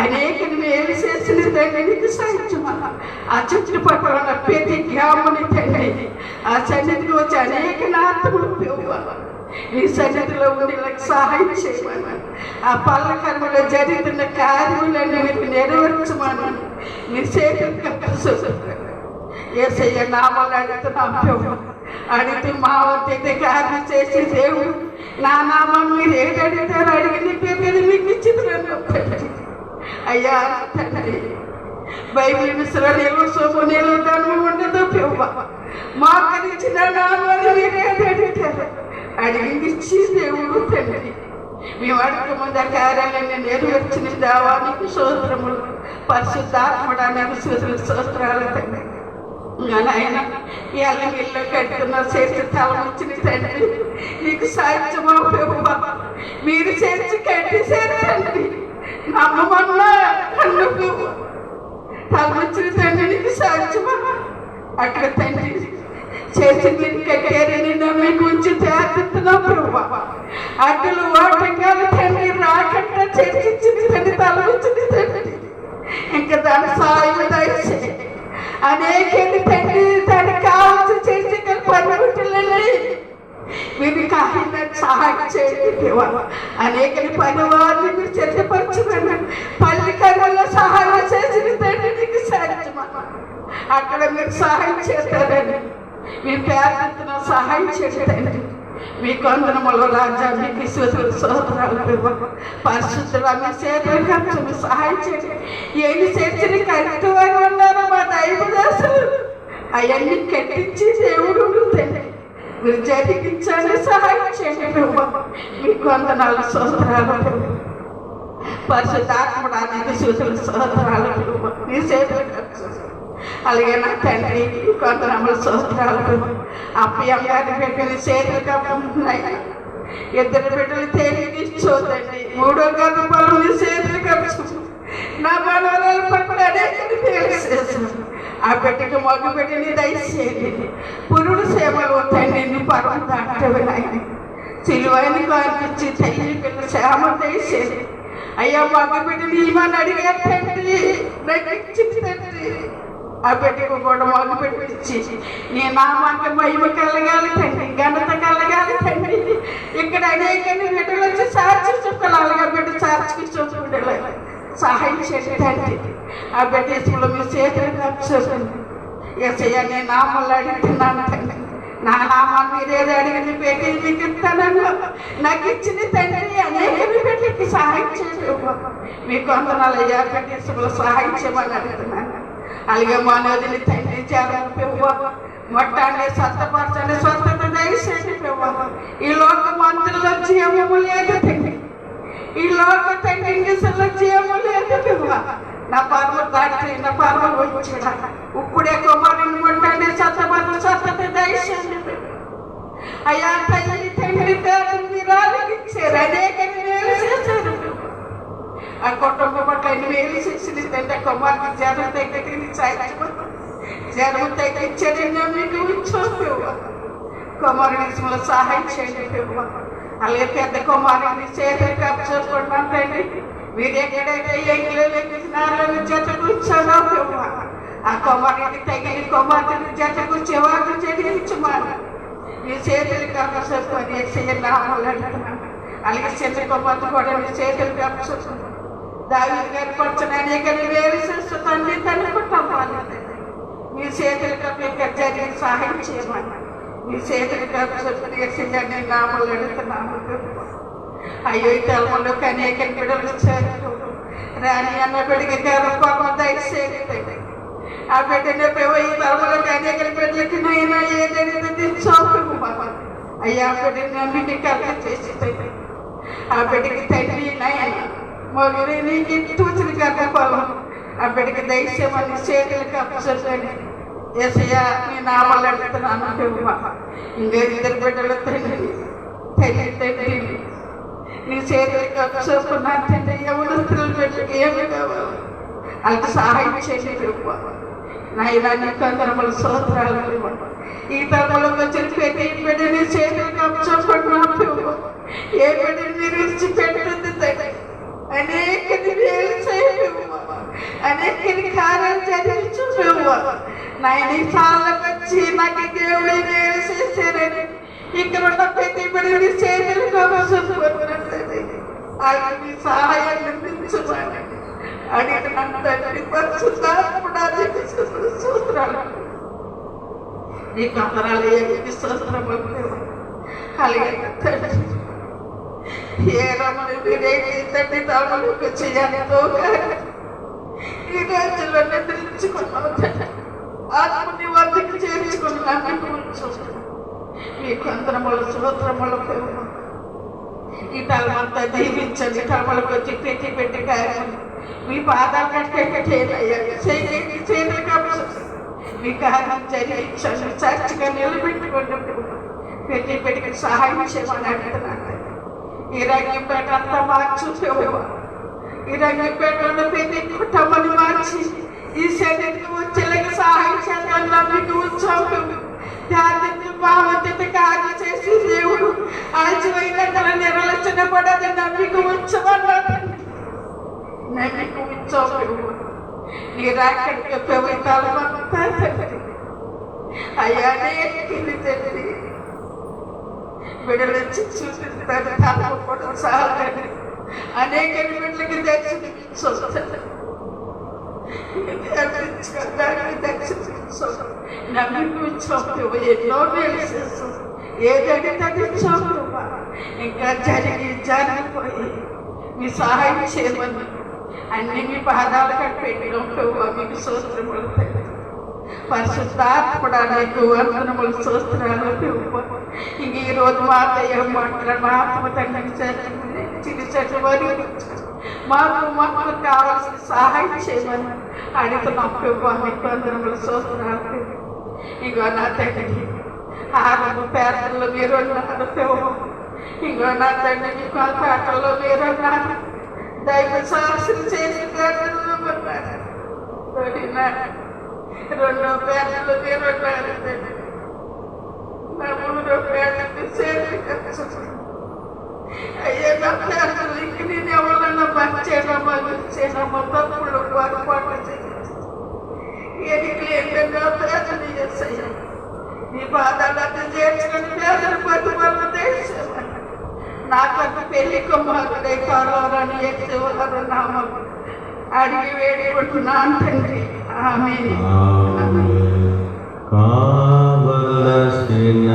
అనేక మేలు చేసిన తండ్రి నీకు సాధ్యమా? ఆ చుట్టుపక్కల ఉన్న ప్రతి గ్రామని తండ్రి ఆ సన్నిధికి వచ్చి అనేక నాటములు ప్రభువా. నీ సన్నిధిలో ఉండి నాకు సహాయం చేయమని ఆ పళ్ళ కర్మలో జరుగుతున్న కార్యములన్నీ మీకు నెరవేర్చమని మీ చేతులు కప్పిస్తారు. యేసయ్య నామాలు అడుగుతున్నాం ప్రభువా. అడుగుతూ మా వంతైతే కార్యం చేసి దేవుడు నా నామం మీరు ఏది అడుగుతారో అడిగి నీ పేరు మీకు ఇచ్చింది అయ్యా తండ్రి. బైబిల్ మిశ్ర నిల్వ సోము నిల్వ ధర్మం ఉండదు ప్రభువా. మాకు ఇచ్చిన నామాలు మీరు ఏది అడుగుతారు అడిగింది ఇచ్చి దేవుడు తండ్రి. మేము అడుగు ముందు ఆ కార్యాలన్నీ నెరవేర్చిన దేవానికి స్తోత్రములు. పరిశుద్ధాత్మడానికి స్తోత్రాలు తండ్రి. ఆయన ఇళ్ళ ఇల్లు కట్టుకున్న చేసి తలముచ్చిన తండ్రి నీకు సాధ్యమా ప్రభువా. మీరు చేసి కట్టేశారు తండ్రి. నమ్మమన్నా అన్నుకు తలముచ్చిన తండ్రి నీకు సాధ్యమా? అక్కడ తండ్రి చేసి మీరు కట్టారని నమ్మికి ఉంచి తేరుతున్నాం ప్రభువా. అడ్డులు ఓటంగాలు తండ్రి రాకుండా చేర్చించింది తండ్రి, తలముచ్చింది తండ్రి. ఇంకా దాని సాయం దయచేయండి. అనేకని తండ్రి దానికి కావాల్సి చేసి పనిముట్లని మీరు కాహిన సహాయం చేయండి దేవా. అనేకని పనివారిని మీరు చెత్తపరచుకుని పల్లి కర్మలో సహాయం చేసిన తండ్రి నీకు సాధ్యమా? అక్కడ మీరు సహాయం చేస్తారని మీ పేరెత్తున సహాయం చేయండి. మీకు అందరముల రాజ్యాన్ని విశ్వసుల సోదరాలు పరిశుద్ధులు మీ సేవలు మీ సహాయం చేయండి. ఏమి చేర్చి కరెక్ట్ వారు ఉన్నారో మా దైవదాసులు అవన్నీ కట్టించి దేవుడు తండ్రి మీరు జరిగించండి, సహాయం చేయండి ప్రభు. మీకు అందనాలు సోదరాలు పరిశుద్ధాత్మడానికి విశ్వసుల సోదరాలు మీ సేవలు అలాగే నా తండ్రి కొంతనమ్మల సోదరాలు అప్పయ్య గారి బిడ్డలు చేతులుగా ఇద్దరు బిడ్డలు తేలికి చూడండి. 3వ గర్భఫలం చేతులు కలుసు నా మనవరాలు పక్కన అనేకని తెలిసేసాను. ఆ బిడ్డకు మగ బిడ్డని దయచేయండి. పురుడు సేవలు తండ్రిని పర్వం దాటవి నాయన సిలువైన కనిపించి తల్లి పిల్ల శ్యామ దయచేయండి. అయ్యా మగ బిడ్డని ఇమని అడిగారు తండ్రి, రక్షించింది తండ్రి. ఆ బిడ్డకు కూడా మగ బిడ్డ ఇచ్చి నీ నామానికి మహిమ కలగాలి తండ్రి, ఘనత కలగాలి తండ్రి. ఇక్కడ అనేకని బిడ్డలు వచ్చి సాక్షి చుక్కలు అలాగా బిడ్డ సాక్షికి చూసుకుంటే సహాయం చేసి తండ్రి. ఆ బిడ్డ ఇసులో మీ చేతులు కలుపుకోండి. ఎస్ఐ నేను నామాలు అడుగుతున్నాను తండ్రి. నా నామాన్ని మీరు ఏదో అడిగిన పెట్టి మీకు ఇస్తానన్నా నాకు ఇచ్చింది తండ్రి. అనేక బిడ్డలకి సహాయం చేయ మీకు అందనాలు అయ్యా బిడ్డ ఇసులో సహాయం చేయమని అడుగుతున్నాను. అలాగే మనోదిని తండ్రి చేయాలని పెవ్వ మొట్టాన్ని స్వస్థపరచండి, స్వస్థత దయచేయండి పెవ్వ. ఈ లోక మంత్రుల్లో జీవము లేదు తండ్రి, ఈ లోక తండ్రి ఇంగ్లీషుల్లో జీవము లేదు పెవ్వ. నా పర్వ దాటి నా పర్వ వచ్చాడ ఇప్పుడే కుమారుని మొట్టండి స్వస్థపరచ, స్వస్థత దయచేయండి ఆ కుటుంబం పట్ల ఎన్ని వేలు చేసింది తండ్రి. కుమార్తె జ్వరం తగ్గింది, జ్వరం తగ్గించాడండి మీకు ఉంచు. కుమారుడి విషయంలో సహాయం చేయండి. అలాగే పెద్ద కుమారుడిని చేతులు కప్పుకోండి తండ్రి. మీరు ఎక్కడైతే ఎంగిలో జత కూర్చోడో ఆ కుమారుడికి తగిన కుమార్తెని జత కూర్చేవాళ్ళు జరిగించమని మీ చేతులు కప్పుకొని నామాలు అంటున్నాను. అలాగే చిన్న కుమార్తె కూడా మీ చేతులు కప్పుకొని దావీదు గారి పచ్చని అనేక వేలు చేస్తుంది తల్లి కుటుంబాన్ని మీ చేతులు కప్పి జరిగి సహాయం చేయమని మీ చేతులు కప్పుకొని నామాలు అడుగుతున్నాను. అయ్యో ఈ తలములోకి అనేక బిడ్డలు చేరు రాని అన్న బిడ్డకి గర్భం దయచేయండి. ఆ బిడ్డని ఈ తలములోకి అనేక బిడ్డలకి నైనా ఏదైతే చోపు అయ్యా ఆ బిడ్డని నమ్మికి కర్మ చేసి ఆ బిడ్డకి తండ్రి నయన మొదలు నీకు తూచిన గర్భఫలం ఆ బిడ్డకి దయచేయమని చేతులు కప్పని ఏసయ్యా నీ నామాలు అడుగుతున్నాను. ఇంకా ఇద్దరు బిడ్డలు తండ్రి తండ్రి నీ చేతులు కప్పుకున్నాను తండ్రి. ఎవరు బిడ్డలకి ఏమి కావాలి వాళ్ళకి సహాయం చేసి నాయన నీకు అందరములు స్తోత్రాలు. ఈ తరములకు వచ్చిన ప్రతి బిడ్డని చేతులు కప్పుకున్నాను. ఏ బిడ్డని మీరు విడిచిపెట్టుంది తండ్రి. అనేకని వేలు చేయవు, అనేకని కార్యాలు జరిగించు. నాయన ఈ సార్లకు వచ్చి నాకు దేవుడి వేలు చేశారని ఇక్కడ ఉన్న ప్రతి బిడ్డని చేతులు కప్పుకున్నట్లయితే వాళ్ళకి సహాయాన్ని అందించమని అడిగిన తండ్రి. పరిశుద్ధాత్ముడు సూత్రాలు నీకు అందరాలు ఏమి సూత్రము అలాగే తండ్రి. ఏ రమణ మీరేంటి తండ్రి తమకు చేయాలితో ఈ రోజుల్లో నిద్రించుకున్నావు తండ్రి. ఆత్మని వద్దకు చేర్చుకున్నాను. మీకు అందరముల సూత్రముల ఈ తలమంతా దీవించండి. తలములకు వచ్చి పెట్టి కార్యం మీ పాదాలు కట్టేయ్యా చేతులు కాబట్టి మీ కార్యం జరిగించండి. చర్చగా నిలబెట్టుకోండి. పెట్టి సహాయం చేయమని అడుగుతున్నాను. ఈ రంగంపేట అంతా మార్చు. ఈ రంగంపేటలో ప్రతి కుటుంబాన్ని మార్చి ఈ శరీరం వచ్చేలాగా సహాయం చేద్దాం. మీకు ఉత్సవం భావంతో కార్యం చేసి దేవుడు ఆలస్యమైన నిర్వచన పడదు. నమ్మిక ఉంచమన్నాడు. నమ్మిక ఉంచవు నీ రాకడికి ప్రభుత్వాలంతా తండ్రి. అయ్యానే తండ్రి బిడ్డలు చూపిస్తారు తప్పడం సహాయం అనేక బిడ్డలకి దర్శించండి. ఎన్నో ఏదైతే ఇంకా జరిగిపోయి మీ సహాయం చేయమని అన్ని మీ పాదాలు కట్టడం మీకు సూత్రములు పరిశుద్ధాత్ముడా నీకు వందనములు సూత్రాలు. ఇంక ఈరోజు మాతయ్య మాట్లాడిన ఆత్మ తండ్రి చెట్టు వరి మాకు కావాల్సిన సహాయం చేయమని అడుగుతున్నాం. మీకు వందనములు సూత్రాలు. ఇంకో నా తండ్రి ఆరు పేటల్లో మీరున్నారు. ఇంకో నా తండ్రి మీకు ఆ పేటల్లో మీరున్నారు. దైవ సాక్షులు చేసి పేటల్లో ఉన్నారు. రెండో పేటలు మీరున్నారు. నా మూడో పేటలు చేసి అయ్యా నా పేటలు ఇంక నేను ఎవరన్నా వచ్చేనమ్మా తప్పులు పొరపాటు చేసి ఎన్నికలు పేదలు చేసాయి. నీ బాధలన్నీ చేర్చుకుని పేదలు పట్టుబడులు తెచ్చామని నాకంత పెళ్లి కుమారుడై కావాలని ఎక్కేవారు నామం అడిగి వేడుకుంటున్నాను తండ్రి. ఆమేన్. కావలసిన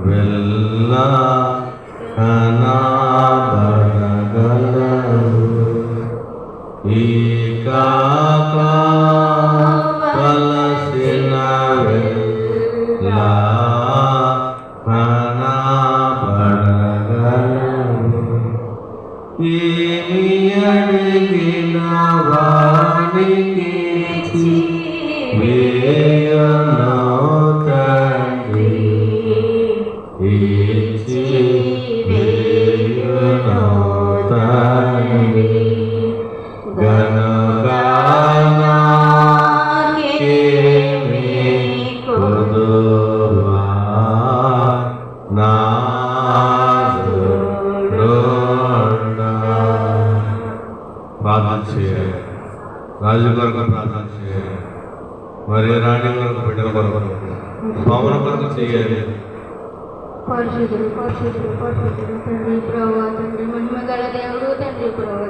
వెళ్ళ ఈ కావలసిన వెళ్ళ ఏమి అడిగిన వానికి వేయను తండ్రి. ఇచ్చి వేయను తండ్రి. రాజు కొరకు ప్రార్థన చేయాలి, మరి రాణి కొరకు, బిడ్డల కొరకు, పవన కొరకు చేయాలి. పరిశుద్ధుడు పరిశుద్ధుడు పరిశుద్ధుడు తండ్రి ప్రభా తండ్రి మహిమ గల దేవుడు తండ్రి ప్రభా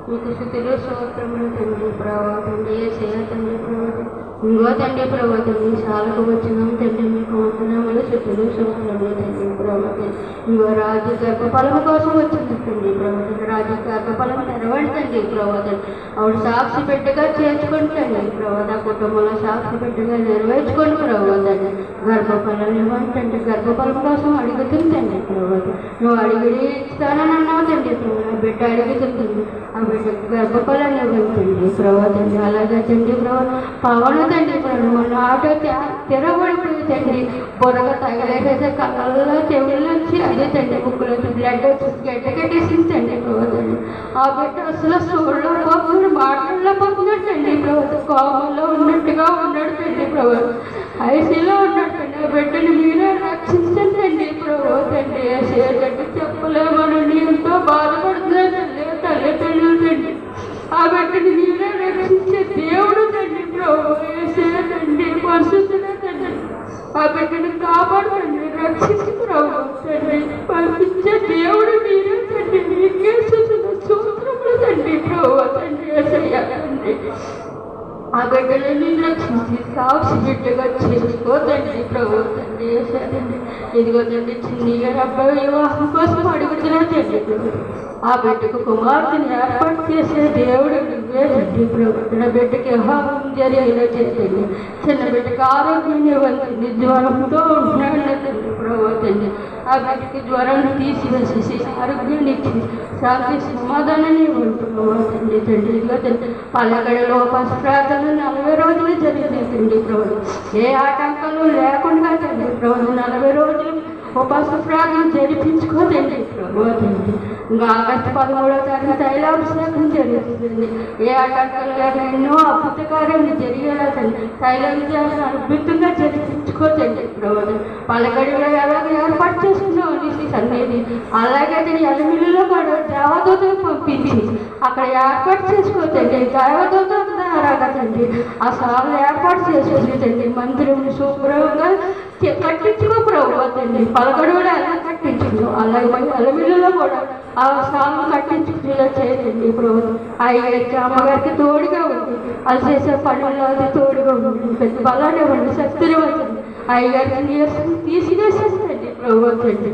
మీకు స్థుతులు స్తోత్రములు తండ్రి ప్రభా తండ్రి యేసయ్య తండ్రి ప్రభా ఇంకో తండ్రి ప్రభా తండ్రి శాలకు వచ్చినాం తండ్రి మీకు వందనములు స్థుతులు స్తోత్రములు తండ్రి ప్రభా ఇంకో రాజు గర్భఫలము కోసం వచ్చింది తండ్రి ప్రభా తండ్రి రాజు గర్భఫలం తెరవండి తండ్రి ప్రభా తండ్రి ఆవిడ సాక్షి బిడ్డగా చేర్చుకొని తండ్రి ప్రభా నా కుటుంబంలో సాక్షి బిడ్డగా నెరవేర్చుకొని ప్రభా తండ్రి గర్భఫలం ఇవ్వండి తండ్రి గర్భఫలం కోసం అడుగుతుంది తండ్రి ప్రభా నువ్వు అడిగి ఇస్తానని అన్నావు తండ్రి ప్రభా నా బిడ్డ అడుగుతుంది ఆ బిడ్డకు గర్భఫలాన్ని ఇవ్వండి తండ్రి ప్రభా తండ్రి అలాగే తండ్రి ప్రభా పవన తండ్రి ప్రభు మన ఆటో తెరవడిపోయి తండ్రి బొరగ తగలేసేసే కళ్ళల్లో చెవుల్లోంచి అదే తండ్రి ముక్కులోంచి బ్లడ్ గడ్డగట్టేసింది తండ్రి ప్రభు తండ్రి ఆ బిడ్డ అసలు సోళ్ళలో పోతున్నాడు, మాటల్లో పోతున్నాడు తండ్రి ప్రభు కోమంలో ఉన్నట్టుగా ఉన్నాడు తండ్రి ప్రభు ఐసీలో ఉన్నాడు తండ్రి ఆ బిడ్డని మీరే రక్షించండి తండ్రి ప్రభు తండ్రి తండ్రి చెప్పలేమని ఎంతో బాధపడుతున్నాడు తండ్రి తల్లిదండ్రులు తండ్రి ఆ బిడ్డని మీరే రక్షించే దేవుడు తండ్రి ప్రభు తండ్రి పరిశుద్ధుడు తండ్రి ఆ బిడ్డను కాపాడుతండి రక్షించి ప్రభు తండ్రి పంపించే దేవుడు మీరే తండ్రి మీకే సూత్రములు తండ్రి ప్రభు తండ్రి యేసయ్య తండ్రి ఆ బిడ్డలని రక్షించి సాక్షి బిడ్డగా చేసుకో తండ్రి ప్రభు తండ్రి యేసయ్య తండ్రి ఇదిగో తండ్రి చిన్నగా అబ్బాయి వివాహం కోసం అడుగుతున్నా తండ్రి ప్రభు ఆ బిడ్డకు కుమార్తెని ఏర్పాటు చేసే దేవుడు నువ్వే తండ్రి ప్రభు నా బిడ్డకి వివాహం జరిగేలా చేయండి, చిన్న బిడ్డకి ఆరోగ్యాన్ని ఇవ్వండి, జ్వరంతో ఉంటున్నాడు తండ్రి ప్రభు తండ్రి ఆ బిడ్డకి జ్వరాన్ని తీసివేసేసి ఆరోగ్యాన్ని ఇచ్చి శాంతి సమాధానాన్ని ఇవ్వండి ప్రభు తండ్రి తండ్రి ఇదిగో తండ్రి పల్లెగడలో పసు ప్రార్థన 40 రోజులు జరిగింది తండ్రి ప్రభు ఏ ఆటంకాలు లేకుండా తండ్రి ప్రభు 40 రోజులు ఉపాస ప్రార్థన జరిపించుకోదండి ప్రభు తండ్రి ఇంకా ఆగస్టు 13వ తారీఖు తైలాభిషేకం జరుగుతుంది, ఏ ఆటంకాలు లేక ఎన్నో అద్భుత కార్యాలు జరిగేలా తండ్రి తైలాభిషేకం అద్భుతంగా జరిపించుకోదండి ప్రభు పలకడిలో ఎలాగ ఏర్పాటు చేసుకున్నావు నీ సన్నిధి అలాగే ఎలమిల్లులో కూడా దేవదూతను పంపించి అక్కడ ఏర్పాటు చేసుకోతండి దేవదూత తండ్రి ఆ సార్లు ఏర్పాటు చేసుకుంది తండ్రి మందిరం శుభ్రంగా కట్టించుకో ప్రభు తండ్రి పలకడులో ఎలా కట్టించుకో అలాగే అలమిల్లులో కూడా ఆ సార్లు కట్టించుకునేలా చేయదండి ప్రభు అయ్యకి అమ్మగారికి తోడుగా ఉంది, అది చేసే పనుల్లో అది తోడుగా ఉంది, పెద్ద బలానే ఉంది, శక్తిని వచ్చింది అయ్యగారికి నీరసం తీసివేసేస్తుంది ప్రభు తండ్రి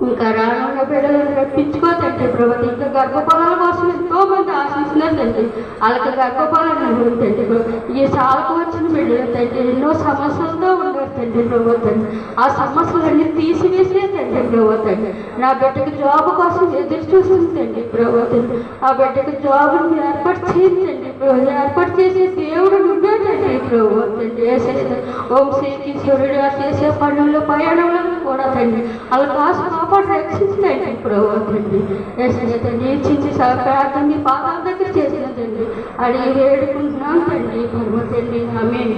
ఇంకా రానున్న బిడ్డలను రప్పించుకోతండి ప్రభు ఇంకా గర్భఫలాల కోసం ఎంతో మంది ఆశిస్తున్నారు తండ్రి వాళ్ళకి గర్భఫలాన్ని తండ్రి ప్రభు ఈ సాలకు వచ్చిన బిడ్డలు తండ్రి ఎన్నో సమస్యలతో ఉన్నారు తండ్రి ప్రభు తండ్రి ఆ సమస్యలన్నీ తీసివేసే తండ్రి ప్రభు తండ్రి నా బిడ్డకు జాబ్ కోసం ఎదురు చూసింది తండ్రి ప్రభు తండ్రి ఆ బిడ్డకు జాబుని ఏర్పాటు చేయండి ప్రభు ఏర్పాటు చేసే దేవుడు నువ్వే తండ్రి ప్రభు తండ్రి వేసేది ఓం శ్రీకీశ్వరుడు చేసే పనుల్లో పయనంలో కూడా తండ్రి వాళ్ళ కాసు రక్షించండి ప్రభు తండ్రి వేసిన తండ్రి చిన్ని ప్రార్థన పాదాల దగ్గర చేసిన తండ్రి అడిగి వేడుకుంటున్నాం తండ్రి పరమ తండ్రి ఆమేన్.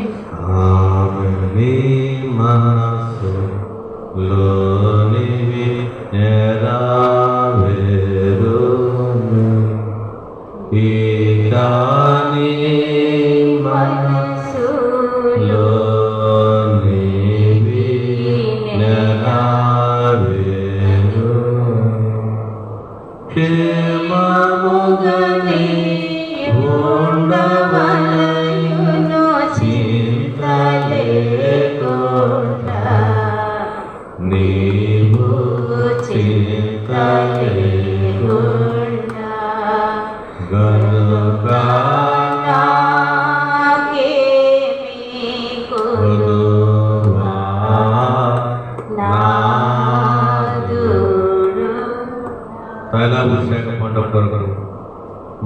తైలాభిషేక మండపం కొరకు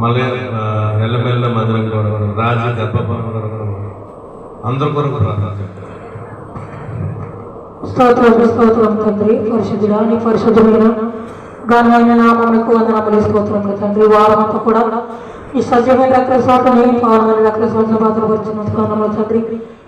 మళ్ళీ ఎల్లమెల్ల మందిరం కొరకు రాజు గర్భఫలం కొరకు అందరి కొరకు ప్రార్థన స్తోత్రం తండ్రి పరిశుద్ధుడా నీ పరిశుద్ధమైన ఘనమైన నామమునకు వందనములు స్తోత్రం తండ్రి వారం అంతా కూడా ఈ సజీవమైన రక్తస్వాతని పావనమైన రక్తస్వాతను భద్రపరిచినందుకు వందనములు తండ్రి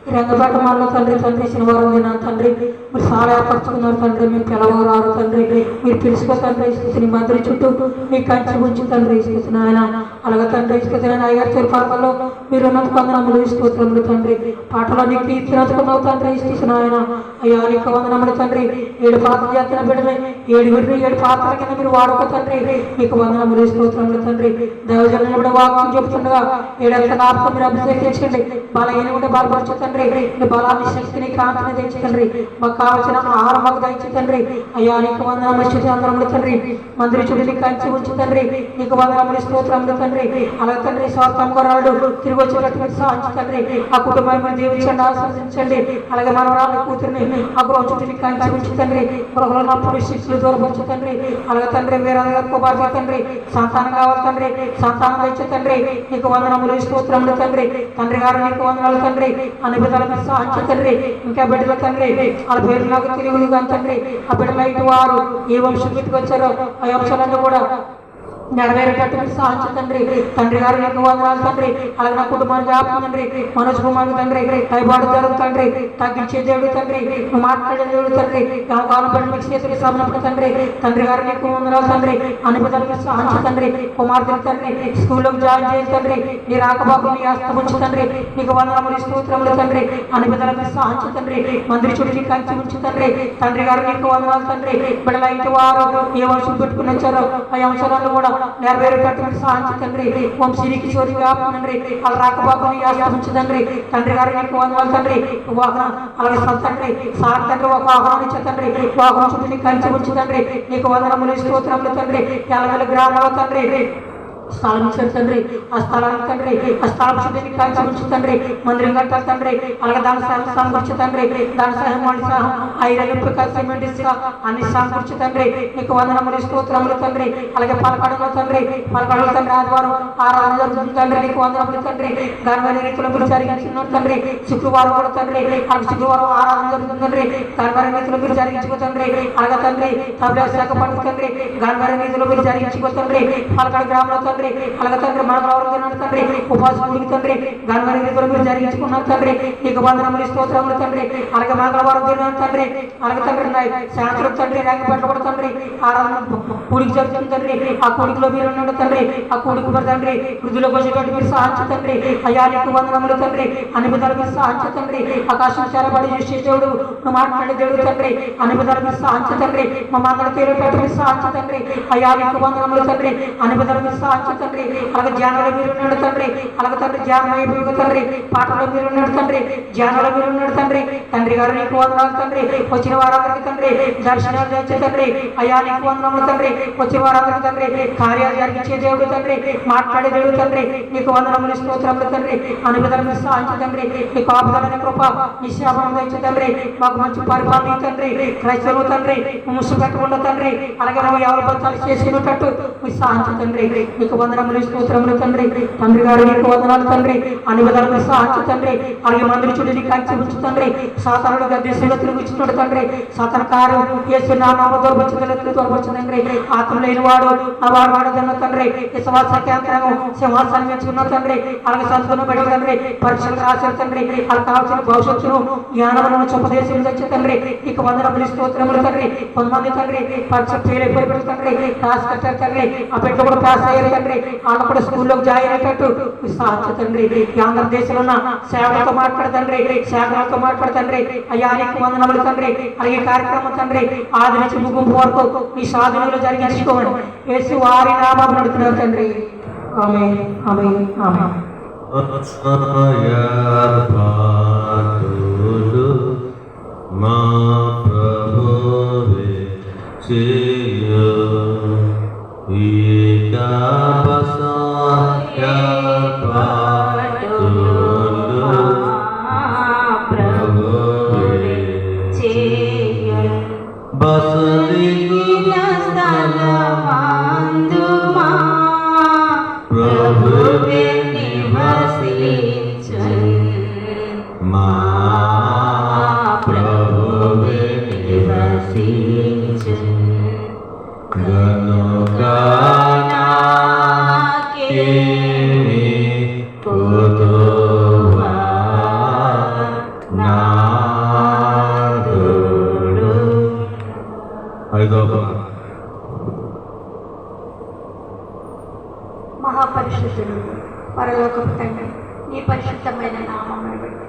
రంగపేట మనలో తండ్రి తండ్రి శనివారం దిన తండ్రి మీరు చాలా ఏర్పరచుకున్నారు తండ్రి. మేము పిలవరారు తండ్రి, మీరు పిలుచుకో తండ్రి. నీ మందిరి చుట్టూ మీ కంచి ఉంచి తండ్రి ఇస్తున్న ఆయన అలాగే తండ్రి ఇస్తున్న అయ్యారు చెరుపాలలో మీరు ఉన్నత వందనములు స్తోత్రములు తండ్రి. పాటలో నీకు కీర్తినందుకున్నావు తండ్రి ఇస్తున్న ఆయన అయ్యా నీకు వందనములు తండ్రి. 7 పాత్ర చేస్తున్న బిడ్డని 7 పాత్రల కింద మీరు వాడుకో తండ్రి. మీకు వందనములు స్తోత్రములు తండ్రి. దైవజనులు కూడా వాక్యం చెబుతుండగా 7 నాలుగు మీరు అభిషేకించండి. బలహీన ఉంటే బలపరచు తండ్రి. నీ బలాన్ని శక్తిని కాంతిని తెచ్చి తండ్రి. మాకు కావలసిన ఆహారం మాకు దయచి తండ్రి. అయ్యా నీకు వందనములు స్తోత్రములు తండ్రి. మందిరి చుట్టూ నీ కంచి ఉంచు తండ్రి. నీకు వందనములు స్తోత్రములు తండ్రి. అలాగే తండ్రి స్వార్థంకరాడు తిరిగి వచ్చేటట్టు సాధించు తండ్రి. ఆ కుటుంబాన్ని దీవించండి, ఆస్వాదించండి. అలాగే మనవరాళ్ళ కూతురిని ఆ గృహం చుట్టూ నీ కంచి ఉంచు తండ్రి. గృహంలో శిక్షలు దూరపరచు తండ్రి. అలాగే తండ్రి వీరందరూ కుమార్తె తండ్రి సంతానం కావాలి తండ్రి. సంతానం తెచ్చు తండ్రి. నీకు వందనములు స్తోత్రములు తండ్రి. తండ్రి గారు నీకు వందనాలు తండ్రి. అన్ని విధాలుగా సాధించు తండ్రి. ఇంకా బిడ్డల తండ్రి వాళ్ళ పేరు నాకు తెలియదు కానీ తండ్రి ఆ బిడ్డల ఇంటి వారు ఏ వంశం వచ్చారో ఆ వంశాలన్నీ కూడా నెరవేరేటట్టు మీరు సాధించు తండ్రి. తండ్రి గారు నీకు వందనాలు తండ్రి. అలాగే నా కుటుంబాన్ని జాపం తండ్రి. మనోజ్ కుమార్ తండ్రి పైబాటు జరుగు తండ్రి. తగ్గించే దేవుడు తండ్రి. నువ్వు మాట్లాడే దేవుడు తండ్రి. కాలం పడి మీకు చేతులు సాగినప్పుడు తండ్రి. తండ్రి గారు నీకు వందనాలు తండ్రి. అన్ని విధాలుగా సాధించు తండ్రి. కుమార్తెలు తండ్రి స్కూల్లోకి జాయిన్ చేసి తండ్రి. నీ రాకపోకు నీ హస్తముంచు తండ్రి. నీకు వందనములు స్తోత్రములు తండ్రి. అన్ని విధాలుగా సాధించు తండ్రి. మందిరి చుట్టూ నీ కంచి ఉంచు తండ్రి. తండ్రి గారు నీకు వందనాలు తండ్రి. బిడ్డల ఇంటి వారు ఏ వంశం పెట్టుకుని వచ్చారో ఆ అంశాలను కూడా నెరవేరేటట్టు సాధించు తండ్రి. వంశీనికి చోరీ తండ్రి. అలా రాకపోకని ఆశ్రమించు తండ్రి. తండ్రి గారు నీకు వందనాలు తండ్రి. వాహనం అలాగే తండ్రి సార్ తండ్రి ఒక వాహనం ఇచ్చే తండ్రి. వాహనం చుట్టూ నీకు కంచి ఉంచు తండ్రి. నీకు వందనములు స్తోత్రములు తండ్రి. 50 గ్రామాల తండ్రి స్థలం ఇచ్చారు తండ్రి. ఆ స్థలానికి తండ్రి ఆ స్థలం చుట్టూ కంచి ఉంచు తండ్రి. మందిరం కట్టాలి తండ్రి. అలాగే దాని స్థలం గురించి తండ్రి. దాని సహాయం మళ్ళీ సహం ఐరన్ సిమెంట్ ఇసుక అన్ని సమకూర్చు తండ్రి. నీకు వందనములు స్తోత్రములు తండ్రి. అలాగే పలకడలో తండ్రి పలకడలో తండ్రి ఆదివారం ఆరాధన జరుగుతుంది తండ్రి. నీకు వందనములు తండ్రి. ఘనమైన రీతిలో మీరు జరిగించుకున్నారు తండ్రి. శుక్రవారం కూడా తండ్రి అలాగే శుక్రవారం ఆరాధన జరుగుతుంది తండ్రి. ఘనమైన రీతిలో మీరు జరిగించుకో తండ్రి. అలాగే తండ్రి తబలా శాఖ పండుగ తండ్రి. ఘనమైన రీతిలో మీరు జరిగించుకో తండ్రి. పలకడ గ్రామంలో తండ్రి అలాగే తండ్రి మనవరాలు తండ్రి ఉపాసం గుడికి తండ్రి గణమైన రీతిలో మీరు జరిగించుకున్నారు తండ్రి. నీకు వందనములు స్తోత్రములు తండ్రి. అలాగే మంగళవారం దినం తండ్రి. అలాగే తండ్రి సాయంత్రం తండ్రి రంగపట్ల కూడా తండ్రి ఆరాధన కూడికి జరుగుతుంది తండ్రి. ఆ కూడికిలో మీరు ఉన్నాడు తండ్రి. ఆ కూడికి మరి తండ్రి వృద్ధులకు వచ్చేటట్టు మీరు సాధించు తండ్రి. అయ్యా నీకు వందనములు తండ్రి. అన్ని విధాలు మీరు సాధించు తండ్రి. ఆకాశం చేరబడి చూసే దేవుడు నువ్వు మాట్లాడే దేవుడు తండ్రి. అన్ని విధాలు మీరు సాధించు తండ్రి. మా మందల తీరేటట్టు మీరు సాధించు తండ్రి. అయ్యా నీకు వందనములు తండ్రి. అన్ని విధాలు మీరు సాధించు తండ్రి. అలాగే ధ్యానంలో మీరు ఉన్నాడు తండ్రి. అలాగే తండ్రి ధ్యానం అయిపోయి తండ్రి. పాటలో మీరు ఉన్నాడు తండ్రి. ధ్యానంలో మీరు ఉన్నాడు తండ్రి. తండ్రి గారు నీకు వందనాలు తండ్రి. వచ్చిన వారందరికీ తండ్రి దర్శనాలు తెచ్చే తండ్రి. అయ్యా నీకు వందనములు తండ్రి. వచ్చిన వారందరికీ తండ్రి కార్యాలు జరిగించే దేవుడు తండ్రి. మాట్లాడే దేవుడు తండ్రి. నీకు వందనములు స్తోత్రములు తండ్రి. అన్ని విధాలు సాధించు తండ్రి. నీ కాపుదలని కృప నీ శాపం తెచ్చే తండ్రి. మాకు మంచి పరిపాలన తండ్రి. క్రైస్తవులు తండ్రి ముసు పెట్టకుండా తండ్రి. అలాగే నువ్వు ఎవరు బతాలు చేసుకునేటట్టు మీ సాధించు తండ్రి. నీకు వందనములు స్తోత్రములు తండ్రి. తండ్రి గారు నీకు వందనాలు తండ్రి. అన్ని విధాలుగా సాధించు తండ్రి. అలాగే మందిరి చుట్టూ నీ కంచి ఉంచు తండ్రి. సాతానుడు గద్దెసుగా తిరుగుతున్నాడు తండ్రి. సాతాను కారు యేసు నామములో దొరకవచ్చు తండ్రి. ఆత్మ లేని వాడు ఆ వాడు వాడదన్న తండ్రి. విశ్వాస కేంద్రము సింహాసనం ఎంచుకున్న తండ్రి. అలాగే సంతులను పెట్టి తండ్రి పరీక్షలు రాశారు తండ్రి. వాళ్ళకి కావాల్సిన భవిష్యత్తును జ్ఞానములను ఉపదేశం తెచ్చే తండ్రి. నీకు వందనములు స్తోత్రములు తండ్రి. కొంతమంది తండ్రి పరీక్ష ఫెయిల్ అయిపోయి తండ్రి రాసి కట్టారు తండ్రి. ఆ బిడ్డ కూడా పాస్ అయ్యారు తండ్రి. వాళ్ళు కూడా స్కూల్లోకి జాయిన్ అయ్యేటట్టు సాధ్య తండ్రి. ఈ ఆంధ్రదేశంలో ఉన్న సేవలతో మాట్లాడతండ్రి. సేవలతో మాట్లాడతండ్రి. అయ్యా నీకు వందనములు తండ్రి. అలాగే కార్యక్రమం తండ్రి ఆది నుంచి ముగింపు వరకు ఈ సాధనలు జరిగించుకోమని యేసు వారి నామమున అడుగుతున్నాను తండ్రి. ఆమేన్ ఆమేన్ ఆమేన్. మా ప్రభువే చేయు పరిశుద్ధుడు పరలోకపు తండ్రి, నీ పరిశుద్ధమైన నామమును బట్టి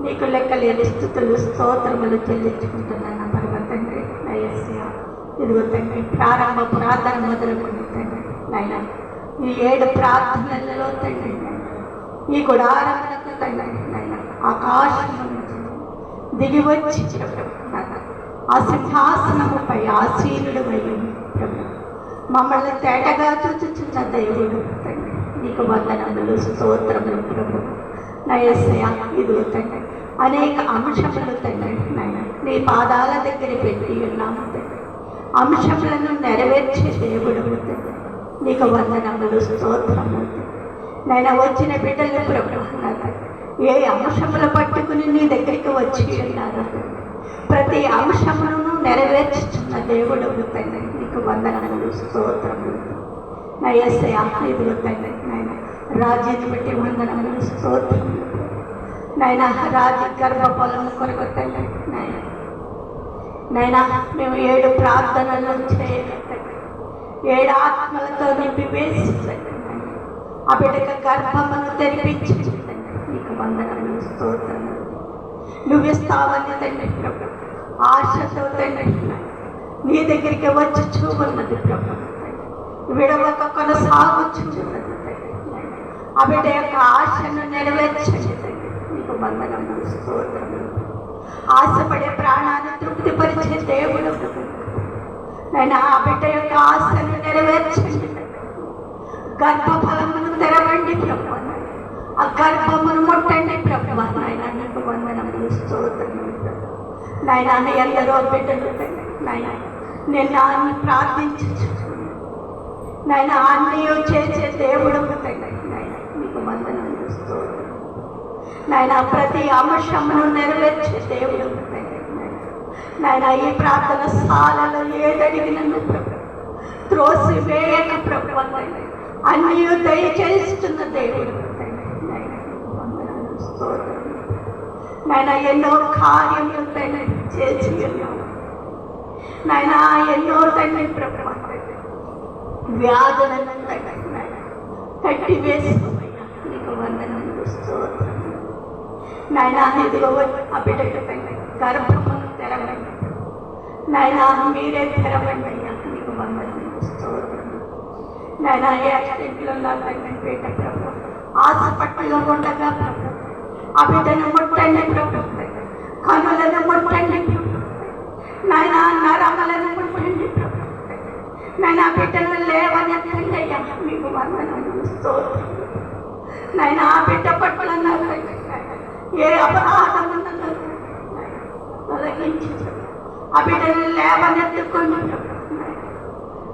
నీకు లెక్కలేని స్తుతులు స్తోత్రములు చెల్లించుకుంటున్నాను పరమ తండ్రి. నయస్య ఇదిగో తండ్రి, ప్రారంభ ప్రార్థన మొదలుకొని తండ్రి నాయన, ఈ 7 ప్రార్థనలలో తండ్రి ఈ గుడారములకు తండ్రి నాయన ఆకాశము నుంచి దిగి వచ్చి ఆ సింహాసనముపై ఆసీనుడు అయ్యి ప్రభు మమ్మల్ని తేటగా చూచుచున్న దేవుడు తండ్రి, నీకు వందనములు స్తోత్రములు ప్రభు. నయస్య ఇదిగో తండ్రి, అనేక అంశములు తండ్రి నాయన నీ పాదాల దగ్గర పెట్టి ఉన్నాము తండ్రి. అంశములను నెరవేర్చే దేవుడు తండ్రి, నీకు వందనములు స్తోత్రములు. నేను వచ్చిన బిడ్డలు ప్రభు ఏ అంశములు పట్టుకుని నీ దగ్గరికి వచ్చి ఉన్నారు, ప్రతి అంశములను నెరవేర్చుచున్న దేవుడు తండ్రి, నీకు వందనములు స్తోత్రములు. నయస్య ఇదిగో తండ్రి నాయన, రాజీని బట్టి వందనములు స్తోత్రములు. నాయన రాజు గర్భఫలము కొరకు తండ్రి నాయన మేము 7 ప్రార్థనలు చేయగలండి, 7 ఆత్మలతో నింపి వేసి ఆ బిడ్డకు గర్భమును తెరిపించి నీకు వందనములు స్తోత్రములు. నువ్వు ఇస్తావని తండ్రి ప్రభు ఆశతో తండ్రి నీ దగ్గరికి వచ్చి చూపున్నది ప్రభు, విడవక కొనసాగుచున్నది తండ్రి. ఆ బిడ్డ యొక్క ఆశను నెరవేర్చండి తండ్రి, నీకు వందనములు స్తోత్రములు. ఆశపడే ప్రాణాన్ని తృప్తిపరిచే దేవుడు నేను ఆ బిడ్డ యొక్క ఆశను నెరవేర్చండి. గర్భఫలమును తెరవండి ప్రభు, ఆ గర్భమును ముట్టండి ప్రభు. నాయన నీకు వందనములు స్తోత్రములు. నాయన ఎందరో బిడ్డలు నాయన నిన్న ప్రార్థించు నాయన అన్నీ చేసే దేవుడు తండ్రి నాయన నీకు వందనములు స్తోత్రం. నాయన ప్రతి అంశమును నెరవేర్చే దేవుడు నాయన ఈ ప్రార్థన స్థాలలో ఏదడిగినను ప్రభు త్రోసి వేయక ప్రభు అన్నీ దయచేస్తున్న దేవుడు నాయన వందనములు స్తోత్రం. నాయన ఎన్నో కార్యములు తండ్రి చేసి ఉన్నావు నాయన, ఎన్నో తండ్రి ప్రభు వ్యాధులను కట్టి వేసుకోమయ్యా నీకు వందనములు స్తోత్రం. నాయన ఇదిగో ఆ బిడ్డకు తండ్రి గర్భమును తెరవండి నాయన, మీరే తెరవండి అయ్యా నీకు వందనములు స్తోత్రం. నాయన యాక్సిడెంట్లో నా తండ్రి బిడ్డ ప్రభు హాస్పిటల్లో ఉండగా ప్రభు ఆ బిడ్డను ముట్టండి ప్రభు, కనులను ముట్టండి ప్రభు నాయన, నరములను ముట్టండి ప్రభు నాయన, బిడ్డను లేవనెత్తండి అయ్యా మీకు వందనములు స్తోత్రం. నాయన ఆ బిడ్డ పట్ల ఏ అపరాధం ఉన్నదో తొలగించి ఆ బిడ్డను లేవనెత్తుకొని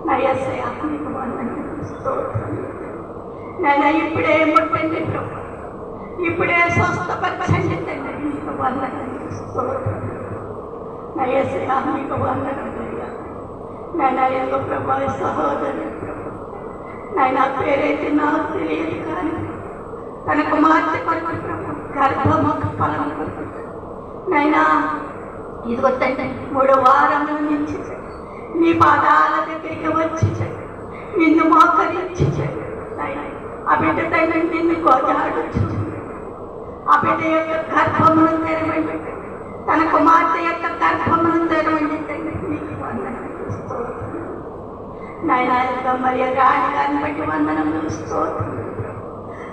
నయస్య మీకు వందనములు స్తోత్రం. నాయన ఇప్పుడే ముట్టండి ప్రభు, ఇప్పుడే స్వస్థపరచండి తండ్రి మీకు వందనములు స్తోత్రం. నయస్య మీకు వందనములు. నాయన యొక్క ప్రభు సహోదరు ప్రభు నాయన పేరైతే నాకు తెలియదు కానీ తన కుమార్తె కొరకు ప్రభు గర్భముఖ ఫలం కొరకు నాయన ఇదిగో తండ్రి 3 వారముల నుంచి నీ పాదాల దగ్గరికి వచ్చి నిన్ను మోకరించి నాయన ఆ బిడ్డ తండ్రి నిన్ను గోజాడుచు ఆ బిడ్డ యొక్క గర్భమును తెరవండి, తన కుమార్తె యొక్క గర్భమును తెరవండి తండ్రి నీకు వందనములు స్తోత్రం. నాయన మరి రాణి గారిని బట్టి వందనములు స్తోత్రం.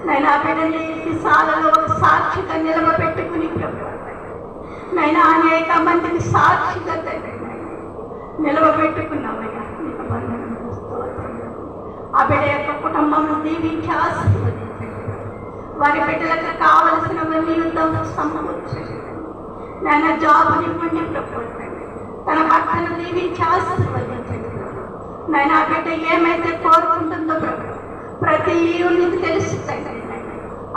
నాయన ఆ బిడ్డని సాలలో ఒక సాక్షిగా నిలవబెట్టుకుని ప్రభు నాయన అనేక మందిని సాక్షిగా తండ్రి నిలవబెట్టుకున్నావయ్యా నీకు వందనములు స్తోత్రం. ఆ బిడ్డ యొక్క కుటుంబం దీవించి ఆశీర్వదించండి, వారి బిడ్డలకు కావలసినవన్నీ యుద్ధం సమకూర్చండి. నాయన జాబుని ఇవ్వండి ప్రభు, తన భర్తను దీవించి ఆశీర్వదించండి. నాయన ఆ బిడ్డ ఏమైతే కోరుకుంటుందో ప్రభు ప్రతి నీకు తెలుస్తుంది.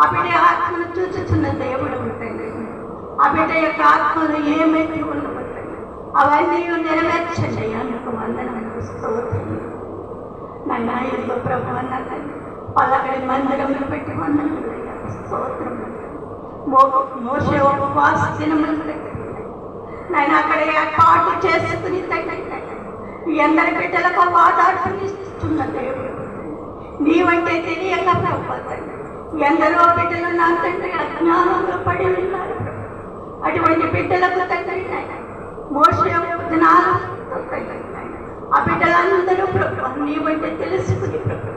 ఆ బిడ్డ ఆత్మను చూచుచున్న దేవుడు ఉంటుంది. ఆ బిడ్డ యొక్క ఆత్మలు ఏమైతే ఉండబోతుంది అవన్నీ నెరవేర్చండి అయ్యా నీకు వందనములు స్తోత్రం. నాయన ఇదిగో ప్రభు అన్న పలకడి మందిరములు పెట్టి వందనములు అయ్యా స్తోత్రం. మోషే ఉపవాస దినములు నాయన అక్కడ ఏర్పాటు చేసుకుని ఎందరి బిడ్డలకు వాదాడునిస్తున్న దేవుడు నీవంటే తెలియక ప్రభు తండ్రి ఎందరో బిడ్డలు నా తండ్రి అజ్ఞానంలో పడి ఉన్నారు ప్రభు. అటువంటి బిడ్డలకు తండ్రి నాయన మోసే దినాలు తండ్రి నాయన ఆ బిడ్డలందరూ ప్రభు నీవంటే తెలుసుకుని ప్రభు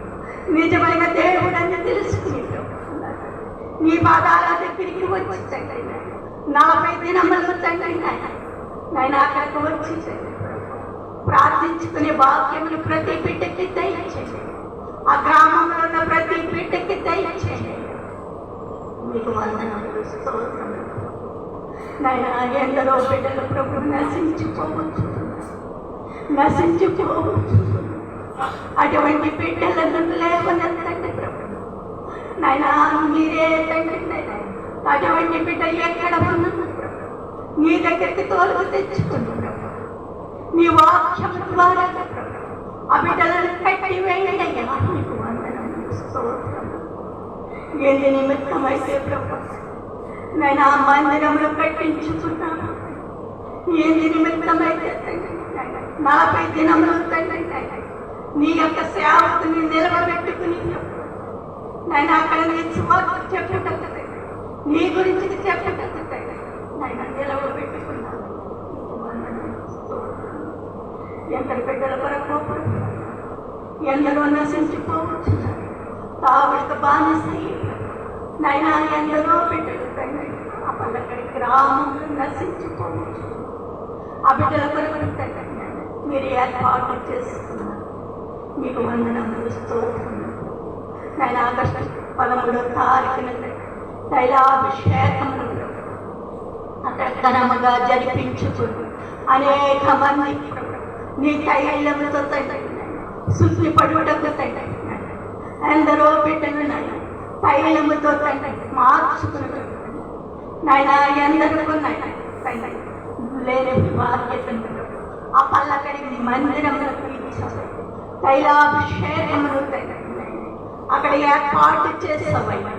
నిజమైన దేవుడని తెలుసుకుని ప్రభు నీ పాదాల దగ్గరికి వచ్చి తండ్రి నాయన 40 దినములు తండ్రి నాయన అక్కడికి వచ్చి ప్రార్థించుకునే వాక్యములు ప్రతి బిడ్డకి దయచేయండి. ఆ గ్రామంలో ఉన్న ప్రతి బిడ్డకి దయచేయండి. మీకు వందనములు స్తోత్రములు నాయన. ఎందరో బిడ్డలు ప్రభు నశించిపోవచ్చు. అటువంటి బిడ్డలను లేవనెత్తండి ప్రభు నాయన. మీరే తండ్రి నాయన అటువంటి బిడ్డలు ఎక్కడ ఉన్నారు ప్రభు నీ దగ్గరికి తోలుకు తెచ్చుకుని ప్రభు నీ వాక్యం ద్వారా ప్రభు ఆ బిడ్డలను కట్టి వేయండి అయ్యా. నీకు వందనములు స్తోత్రములు. ఏంది నిమిత్తమైతే ప్రభు నేను ఆ మందిరంలో కట్టించుకున్నాను. ఏంది నిమిత్తమైతే తండ్రి 40 దినములు తండ్రి నీ యొక్క సేవకుని నిలబెట్టుకుని నేను అక్కడ నీ సువార్త చెప్పుకుంటుంది నీ గురించి చెప్పుకుంటుంది నేను నిలబెట్టుకున్నాను. ఎందరు బిడ్డల కొరకు ఎందరో నశించిపోవచ్చు. తావిడికి బానిస నైనా ఎందరో బిడ్డలు తండ్రి ఆ పల్లకడి గ్రామంలో నశించిపోవచ్చు. ఆ బిడ్డల కొరకు తండ్రి మీరు ఏర్పాటు చేస్తున్నారు. మీకు వందనములు స్తోత్రములు. నేను ఆగస్టు 13వ తారీఖున తైలాభిషేకములు అక్కడ ఘనముగా జరిపించుకుని అనేక మంది నీ తైలముతో తండ్రి శుద్ధి పడుటకు తండ్రి ఎందరో బిడ్డలు నాయన తైలముతో తండ్రి మార్చుకుని నాయన ఎందరికో నాయన తండ్రి లేని బాధ్యతను ఆ పల్లకడి మందిరములకు ఇచ్చావు. తైలాభిషేకములు తండ్రి అక్కడ ఏర్పాటు చేసావయ్యా.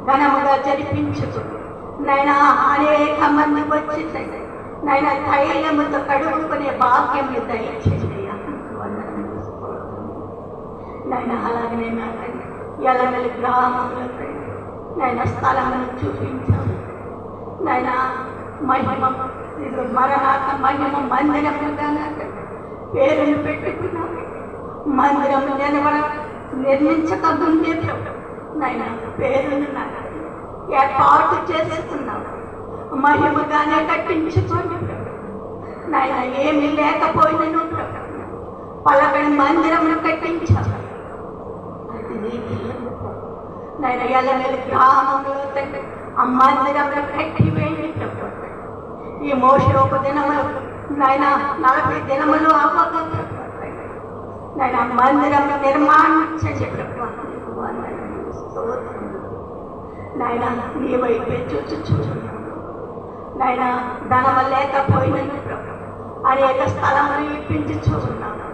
ఘనముగా జరిపించుకుని నైనా అనేక మంది వచ్చి నైనా తైలముతో కడుగుకునే భాగ్యములు దయచేయండి. నైనా అలాగనే నా తండ్రి ఎల్లమెల్లి గ్రామంలో నైనా స్థలమును చూపించాము. నైనా మహిమ మరణాక మహిమ మందిరముగా పేరును పెట్టుకున్నాము. మందిరం నిర్మించక ముందే నైనా పేరును ఏర్పాటు చేసుకున్నాము. మహిమగానే కట్టించుకోండి నాయన. ఏమీ లేకపోయినను పలకడి మందిరమును కట్టించాము. అది నాయన ఎల్లమెల్లి గ్రామంలో ఆ మందిరమును కట్టి వేయండి. ఈ మోసే ఒక దినములు నాయన 40 దినములు అవ్వక నాయన మందిరం నిర్మాణించండి ప్రభు. నాయన నీ వైపే చూచుచున్నాను నాయన. ధనము లేకపోయినను ప్రభు అనేక స్థలములు ఇప్పించుచున్నాను.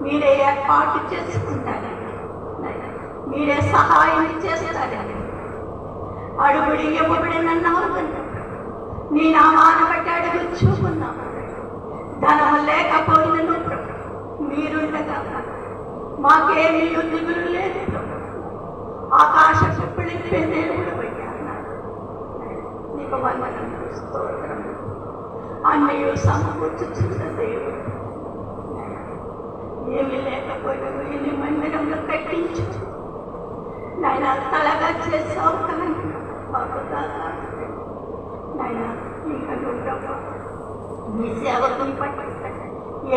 మీరే ఏర్పాటు చేసుకుంటారని నాయన మీరే సహాయం చేస్తారని అడుగుడి ఇవ్వబడినన్నావు కనుక నీ నామాన్ని బట్టి అడుగుచుకున్నాము. ధనము లేకపోయినను ప్రభు మీరుండగా మాకేమీ దిగులు లేదు ప్రభు. ఆకాశ పిలిపే దేవుడు అన్నాడు. నీకు వందనములు స్తోత్రములు. అన్నీ సమకూర్చుచున్న దేవుడు ఏమీ లేకపోయినా ఇన్ని మందిరంలో కట్టించు నాయన. తలగా చేసావు కానీ నాయన ఇంకా ప్రభు నీ సేవకుని పట్ల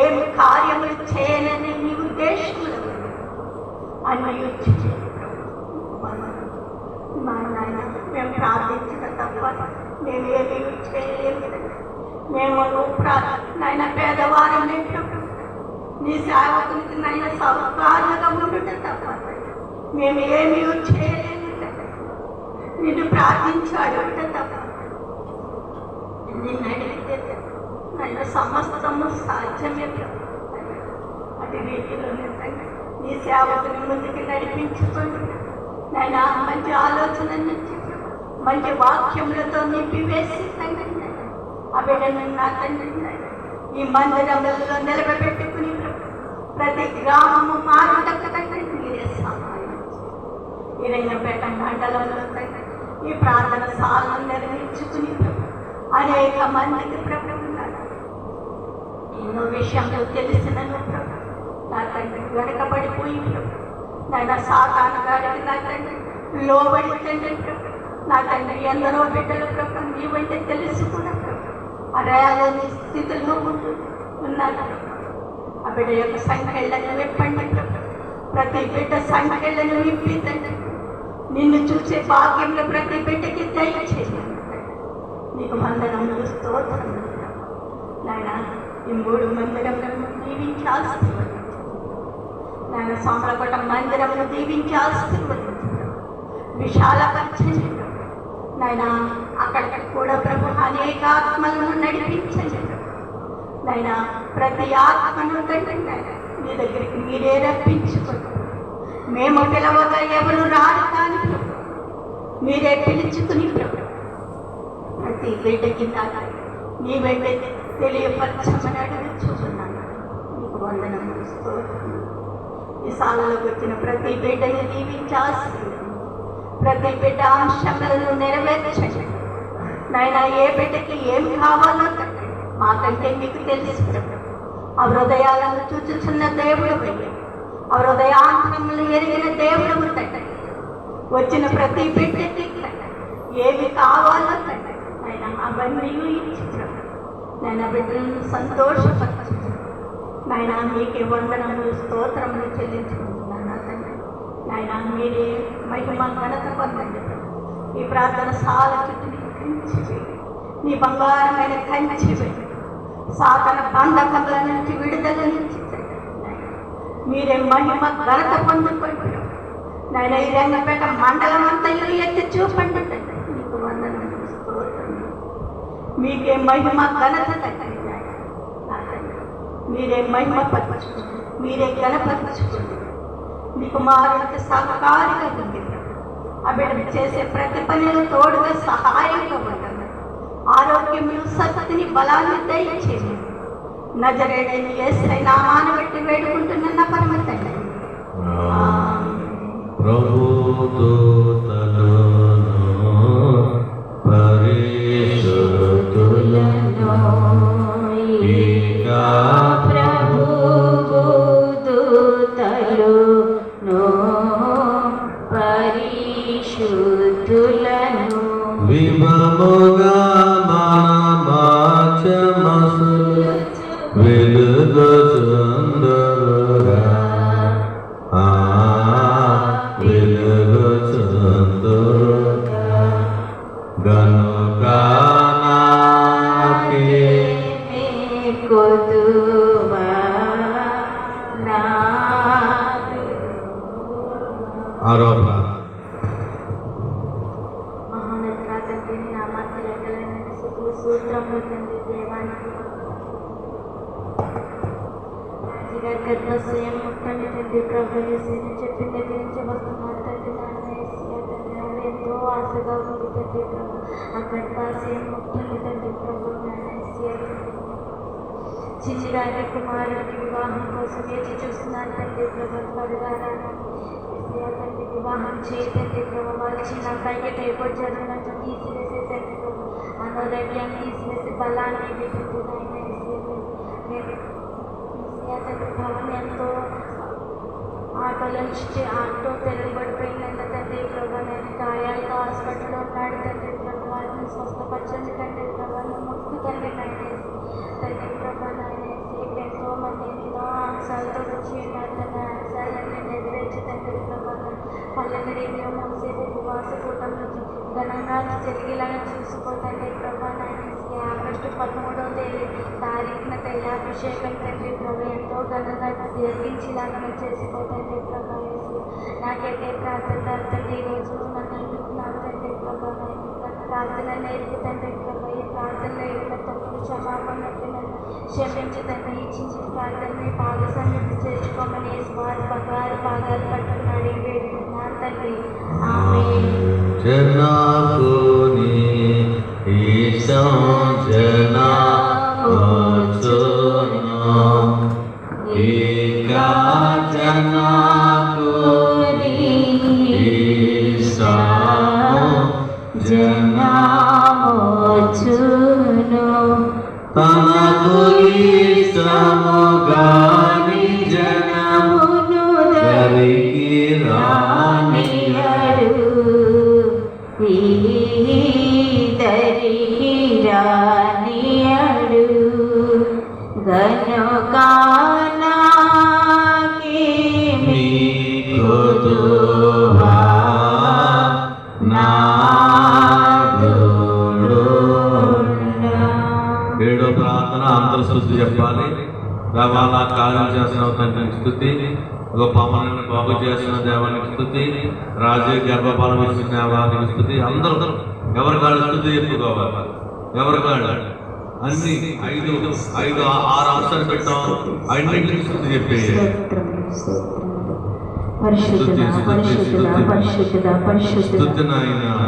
ఏమి కార్యములు చేయనని నీ ఉద్దేశంలో అన్నీ నాయన మేము ప్రార్థించిన తప్ప మేమేమీ చేయలేము. మేము నాయన పేదవారిని నీ సేవకునికి నాయన సౌకార్యంగా ఉండటం తప్ప మేము ఏమీ చేయలేము. నిన్ను ప్రార్థించి అడగటం తప్ప నిన్ను అడిగితే నాయన సమస్తము సాధ్యమే. అటు రీతిలోనే నీ సేవకుని ముందుకు నడిపించుకోండి నాయన. మంచి ఆలోచన నుంచి మంచి వాక్యములతో నింపివేసి ఆ బిడ్డను నా తండ్రి ఈ మందిరంలో నిలబెట్టుకుని ప్రతి గ్రామము మారుటకు తండ్రి మీరే సహాయం ఈ రంగంపేట మండలంలో తండ్రి ఈ ప్రార్థన సాలను నిర్మించుకుని అనేక మందికి ప్రభు ఉన్నారు. ఎన్నో విషయంలో తెలిసినను ప్రభు నా తండ్రి వెనకబడిపోయి ప్రభు నాయన సాతాను గారికి నా తండ్రి లోబడి తండ్రి ప్రభు నా తండ్రి ఎందరో బిడ్డలు ప్రభు నీవంటే తెలిసి కూడా ప్రభు అరాయాలని స్థితిలో ఉన్నారు ప్రభు. ఆ బిడ్డ యొక్క సంఖ్యలను విప్పండి ప్రభు. ప్రతి బిడ్డ సంఖ్యలను విప్పి తండ్రి నిన్ను చూసే భాగ్యంలో ప్రతి బిడ్డకి దయచేయండి. నీకు వందనములు స్తోత్రములు నాయన. ఈ 3 మందిరములను దీవించి ఆశీర్వదించు నాయన. సోమరకోట మందిరమును దీవించి ఆశీర్వదించు, విశాలపరచండి నాయన. అక్కడికి కూడా ప్రభు అనేక ఆత్మలను నడిపించండి నాయన. ప్రతి ఆత్మను తండ్రి నీ దగ్గరికి మీరే రప్పించుకోండి. మేము పిలవగా ఎవరు రారు కానీ మీరే పిలుచుకుని ప్రభు ప్రతి బిడ్డకి నీ వెంట తెలియపరచమని అడుగుచున్నాను. నీకు వందనములు స్తోత్రములు. ఈ సాలలోకి వచ్చిన ప్రతి బిడ్డని దీవించి ఆశీర్వదించు. ప్రతి బిడ్డ ఆంక్షలను నెరవేర్చండి నాయన. ఏ బిడ్డకి ఏం కావాలో తండ్రి మాకంటే మీకు తెలుసు ప్రభు. ఆ హృదయాలను చూచుచున్న దేవుడు వెయ్యి, ఆ హృదయాంతరములు ఎరిగిన దేవుడు తండ్రి. వచ్చిన ప్రతి బిడ్డకి ఏమి కావాలో తండ్రి ఆయన అవన్నీ ఇచ్చి ప్రభు నాయన బిడ్డలను సంతోషపరచు నాయన. మీకే వందనములు స్తోత్రములు చెల్లించుకుంటున్నాను తండ్రి నాయన. మీరే మహిమ ఘనత పొందండి. ఈ ప్రార్థన సాల చుట్టూ కంచి వేయండి, నీ బంగారమైన కంచి వేయండి. సాతన బంధకముల నుంచి విడుదల నుంచి మీరే మహిమ ఘనత పొందుకోండి నాయన. ఈ రంగపేట మండలం అంతా ఎత్తి చూపండి తండ్రి. నీకు వందనములు స్తోత్రములు. మీకే మహిమ ఘనత తండ్రి నాయన. మీరే మహిమ పరచుకోండి, మీరే ఘనపరచుకోండి. మీ కుమారునికి సహకారిగా ఉంది. ఆ బిడ్డ చేసే ప్రతి పనిలో తోడుగా సహాయంగా ఉంటుంది. ఆరోగ్యములు శక్తిని బలాన్ని దయచేయండి. నజరేయుడైన యేసయ్య నామాన్ని బట్టి వేడుకుంటున్న పరమ తండ్రి. విభముగా మనమాచమసు వెలుగుచుందురుగా వెలుగుచుందురుగా గనుగా నాకే ఆరోపణ సూత్రములు తండ్రి దేవానికి గర్భస్వయం ముట్టండి తండ్రి. ప్రభు చెప్పిన దగ్గర నుంచి వస్తున్నారు తండ్రి. నాన్న ఎంతో ఆశగా ఉంది తండ్రి. ప్రభు ఆ గర్భాశయం ముట్టండి తండ్రి. ప్రభు నాన్న చిన్నగారి కుమారుడికి వివాహం కోసం వేచి చూస్తున్నారు తండ్రి. ప్రభు త్వరగా తండ్రి వివాహం చేయతండి. ప్రభు వాళ్ళు చిన్న అబ్బాయికి టైఫాయిడ్ జరుగునంత తీసివేసే తండ్రి. ప్రభు అనారోగ్యాన్ని తీసివేసి బలాన్ని తండ్రి. భవన్ ఎంతో ఆటోల నుంచి ఆటో తిరగబడిపోయిందంట తండ్రి. ప్రభు నేను గాయాలతో హాస్పిటల్లో ఉన్నాడు తండ్రి. ప్రభు వాళ్ళని స్వస్థపరచండి తండ్రి. ప్రభు ముక్కు తండ్రి నాయన తండ్రి. ప్రభు నాయన ఎంతో మంది ఎన్నో అంశాలతో వచ్చి ఉన్నారు తండ్రి. అంశాలన్నీ నెరవేర్చి తండ్రి. ప్రభు పల్లెగడిలో మనసేపు ఉపవాస కూటంలో ఘనంగా జరిగేలాగా చూసుకోతండి. ప్రభు నాయన ఆగస్టు 13వ తారీఖున తైలాభిషేకం తండ్రి. ప్రభు ఎంతో ఘనంగా జరిగించేలాగా చేసుకోతండి. ప్రభు నాకైతే ప్రార్థన తండ్రి. ఈరోజు నన్ను ఎన్నుకున్నాను తండ్రి. ప్రభు ప్రార్థన నేర్పుతండి. ప్రభు ఈ ప్రార్థనలో ఏదైనా తప్పులు క్షమాపణ నన్ను క్షమించి తండ్రి. ఇచ్చించి ప్రార్థనని భాగస్వామ్యం చేసుకోమని వారి పగారు పాదాలు పట్టున్నాడు వేడుకున్నాను తండ్రి. ఆమేన్. జనాకుని ఈశం జనా ఓచునా ఏకా జనమోచును తనకు ఇష్టముగాని జనమును దరికి రానియడు. దరికి రానియడు గనుక నాకేమి కొదువా నాదుడున్నా. ఏడో ప్రార్థన అందరూ స్తుతి చెప్పాలి. దేవాలా కార్యం చేసిన తండ్రికి స్తుతి, గొప్ప అమ్మని బాగు చేసిన దేవానికి స్థుతి, రాజు గర్భఫలం ఇచ్చిన దేవానికి స్థుతి. అందరూ ఎవరి కాళ్ళు స్థుతి చెప్పుకోవాలి. ఎవరి కాళ్ళు అన్ని 5 6 అంశాలు పెట్టాం, అన్నింటికి స్థుతి చెప్పేసి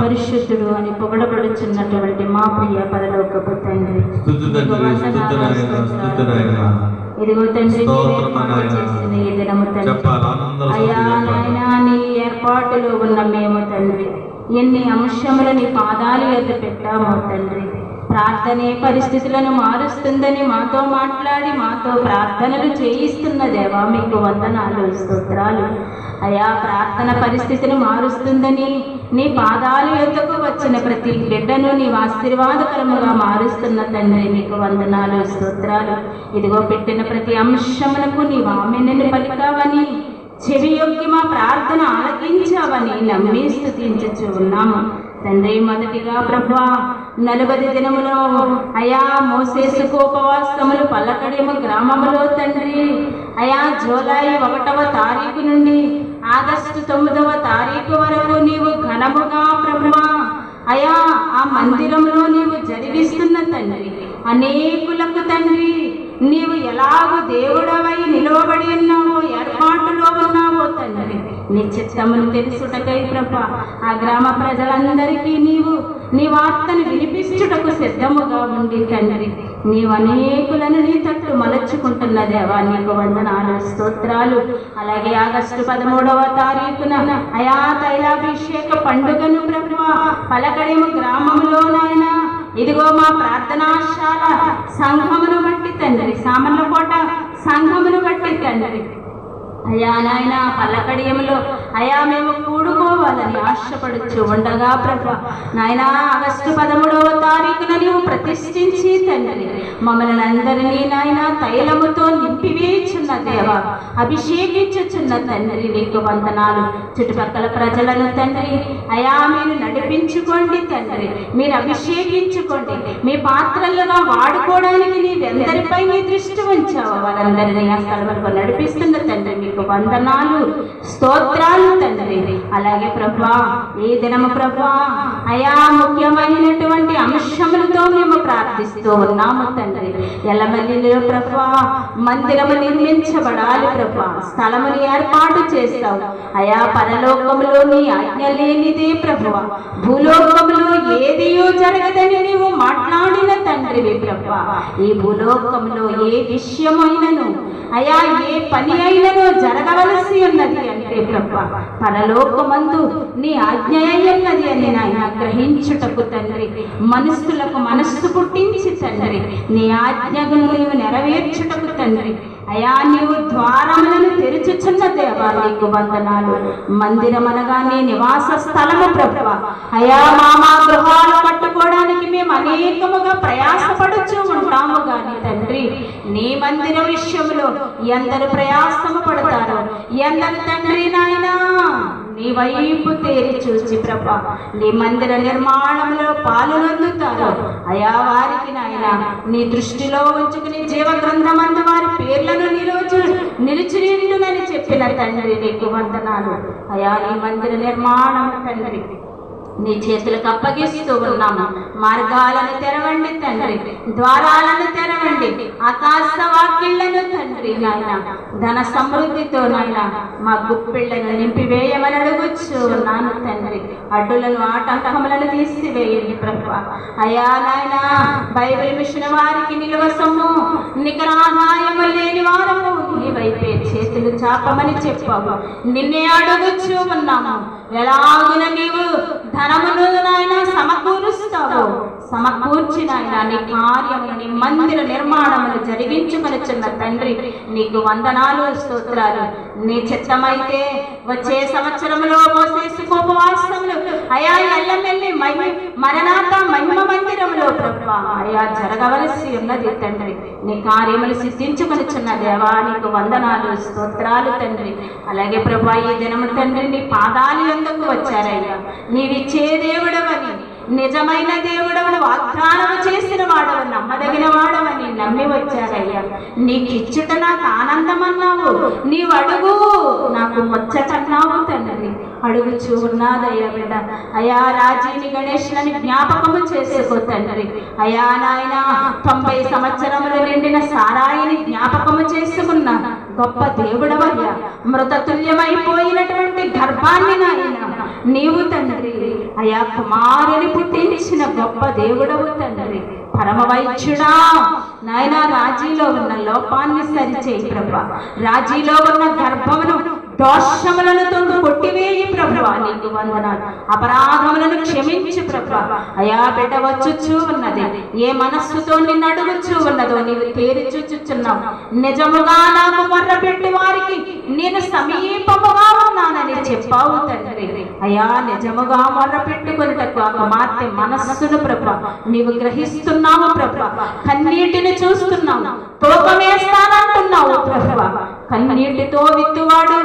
పరిశుద్ధుడు అని పొగడబడుచున్నటువంటి మా ప్రియ పరలోకపు తండ్రి, ఇదిగో తండ్రి చేసిన ఈ దినము తండ్రి, అయ్యా నాయనా నీ ఏర్పాటులో ఉన్న మేము తండ్రి ఎన్ని అంశములు నీ పాదాలు ఎదుట పెట్టామో తండ్రి. ప్రార్థనే పరిస్థితులను మారుస్తుందని మాతో మాట్లాడి మాతో ప్రార్థనలు చేయిస్తున్న దేవా మీకు వందనాలు, స్తోత్రాలు. అయా ప్రార్థన పరిస్థితిని మారుస్తుందని నీ పాదాలు ఎద్దకు వచ్చిన ప్రతి బిడ్డను నీవు ఆశీర్వాదకరముగా మారుస్తున్న తండ్రి నీకు వందనాలు, స్తోత్రాలు. ఇదిగో పెట్టిన ప్రతి అంశమునకు నీవు ఆమెను పలికావని, చెవి యొక్కి మా ప్రార్థన ఆలకించావని నమ్మి స్తుతించుచు ఉన్నాము తండ్రి. మొదటిగా ప్రభువా 40 దినములో అయా మోసేసుకు ఉపవాసములు పల్లకడేము గ్రామములో తండ్రి, అయా జూలై 1వ తారీఖు నుండి ఆగస్టు 9వ తారీఖు వరకు నీవు ఘనముగా ప్రభువా అయా ఆ మందిరంలో నీవు జరిగిస్తున్న తండ్రి అనేకులకు తండ్రి నీవు ఎలాగో దేవుడవై నిలవబడి ఉన్నావో, ఏర్పాటులో ఉన్నావో తండ్రి నీ చిత్తమును తెలుసుటకై ప్రభా ఆ గ్రామ ప్రజలందరికీ నీవు నీ వార్తను వినిపించుటకు సిద్ధముగా ఉండి తండ్రి నీవు అనేకులను నీ తట్టు మలచుకుంటున్న దేవా నీకు వందనాలు, స్తోత్రాలు. అలాగే ఆగస్టు 13వ తారీఖున అయా తైలాభిషేక పండుగను ప్రభువా పలకడేము గ్రామంలో నాయన ఇదిగో మా ప్రార్థనాశాల సంఘమును బట్టి తండ్రి, సామర్లకోట సంఘమును బట్టి తండ్రి అయా నాయన పల్లకడియంలో అయా మేము కూడుకోవాలని ఆశపడుచు ఉండగా ప్రభు నాయన ఆగస్టు 13వ తారీఖున నీవు ప్రతిష్ఠించి తండ్రి మమ్మల్ని అందరినీ నాయన తైలముతో నింపివేచున్న దేవా, అభిషేకించుచున్న తండ్రి నీకు వందనాలు. చుట్టుపక్కల ప్రజలను తండ్రి అయా మీరు నడిపించుకోండి తండ్రి, మీరు అభిషేకించుకోండి, మీ పాత్రలుగా వాడుకోవడానికి నీవెందరిపై నీ దృష్టి ఉంచావో వాళ్ళందరినీ ఆ స్థలములకు నడిపిస్తున్న తండ్రి మీకు వందనాలు, స్తోత్రాలు తండ్రి. అలాగే ప్రభా ఈ దినము ప్రభా అయా ముఖ్యమైనటువంటి అంశములతో మేము ప్రార్థిస్తూ ఉన్నాము తండ్రి. ఎల్లమల్లిలో ప్రభా మందిరము నిర్మించబడాలి ప్రభా, స్థలముని ఏర్పాటు చేస్తావు అయా. పరలోకములో నీ ఆజ్ఞ లేనిదే ప్రభువా, భూలోకములో ఏదియో జరగదని నీవు మాట్లాడిన తండ్రివి ప్రభా. ఈ భూలోకంలో ఏ విషయమైనను అయా ఏ పని అయినను జరగవలసి ఉన్నది అంటే ప్రభా పరలోకమందు నీ ఆజ్ఞ అయ్యున్నది అని నాయన గ్రహించుటకు తండ్రి మనుషులకు మనస్సు పుట్టించి తండ్రి నీ ఆజ్ఞను నీవు నెరవేర్చుటకు తండ్రి అయా నీవు ద్వారములను తెరుచుచున్న దేవా నీకు వందనాలు. మందిరం అనగా నీ నివాస స్థలము ప్రభువా అయా మా గృహాలు కట్టుకోవడానికి మేము అనేకముగా ప్రయాసపడుచు ఉంటాము గాని తండ్రి నీ మందిర విషయంలో ఎందరు ప్రయాసము పడతారో, ఎందరు తండ్రి నాయనా నీ వైపు తేరి చూసి ప్రభా నీ మందిర నిర్మాణంలో పాలునందుతారో అయా వారికి నాయన నీ దృష్టిలో ఉంచుకుని జీవ గ్రంథమందు వారి పేర్లను నిలిచినిండునని చెప్పిన తండ్రి నీకు వందనాలు అయా. నీ మందిర నిర్మాణం తండ్రి నీ చేతులకు అప్పగిస్తూ ఉన్నాము. మార్గాలను తెరవండి తండ్రి, ద్వారాలను తెరవండి, ఆకాశ వాకిళ్లను తండ్రి నాయన ధన సమృద్ధితో నాయన మా గుప్పిళ్లను నింపివేయమని అడుగుచ్చు ఉన్నాను తండ్రి. అడ్డులను ఆటంకములను తీసివేయండి ప్రభా అయా నాయన. బైబిల్ మిషన్ వారికి నిలువ సొమ్ము నికరాదాయము లేని వారము నీ వైపే చేతులు చాపమని చెప్పావు, నిన్నే అడుగుచ్చు ఉన్నాము. ఎలాగున నీవు ధనమును నాయన సమకూరుస్తావు. సమకూర్చి నాయన నీ కార్యములు, నీ మందిర నిర్మాణములు జరిగించుకొనిచున్న తండ్రి నీకు వందనాలు, స్తోత్రాలు. నీ చిత్తమైతే వచ్చే సంవత్సరంలో మోసేసుకోపవాసములు అయా ఎల్లమెల్లి మరణాత మహిమ మందిరములో ప్రభువా అయా జరగవలసి ఉన్నది తండ్రి. నీ కార్యములు సిద్ధించుకొనిచున్న దేవా నీకు వందనాలు, స్తోత్రాలు తండ్రి. అలాగే ప్రభువా ఈ దినము తండ్రి నీ పాదాలు ఎందుకు వచ్చారయ్యా, నీవిచ్చే దేవుడవని, నిజమైన దేవుడవని వాగ్దానం చేసిన వాడవని, నమ్మదగిన వాడవని నమ్మి వచ్చారయ్యా. నీకిచ్చుట నాకు ఆనందమన్నావు, నీవు అడుగు నాకు ముచ్చటన్నావు తండ్రి. అడుగుచూ ఉన్నాదయ్యా బిడ్డ. అయా రాజీని గణేష్లని జ్ఞాపకము చేసుకో తండ్రి. అయా నాయన 90 సంవత్సరములు నిండిన సారాయిని జ్ఞాపకము చేసుకున్న గొప్ప దేవుడవయ్యా. మృతతుల్యమైపోయినటువంటి గర్భాన్ని నాయన నీవు తండ్రి అయా కుమారుని పుట్టించిన గొప్ప దేవుడవు తండ్రి. పరమ వైద్యుడా నాయన, రాజీలో ఉన్న లోపాన్ని సరిచేయి ప్రభా. రాజీలో ఉన్న గర్భమును దోషములను కొట్టివేయి ప్రభువా నీకు వందనాలు. అపరాధములను క్షమించు ప్రభువా. అయా బిడ్డ వచ్చుచూ ఉన్నది, ఏ మనస్సుతో నిన్ను అడుగుచూ ఉన్నదో నీవు తేరిచూచుచున్నావు. నిజముగా నాకు మొర్రపెట్టి వారికి నేను సమీపముగా ఉన్నానని చెప్పావు తండ్రి. అయా నిజముగా మొర్రపెట్టుకొనుటకు ఆ కుమార్తె మనస్సును ప్రభువా నీవు గ్రహిస్తున్నావు ప్రభువా. కన్నీటిని చూస్తున్నావు, తూకమేస్తానంటున్నావు ప్రభువా. కన్నీటితో విత్తువాడు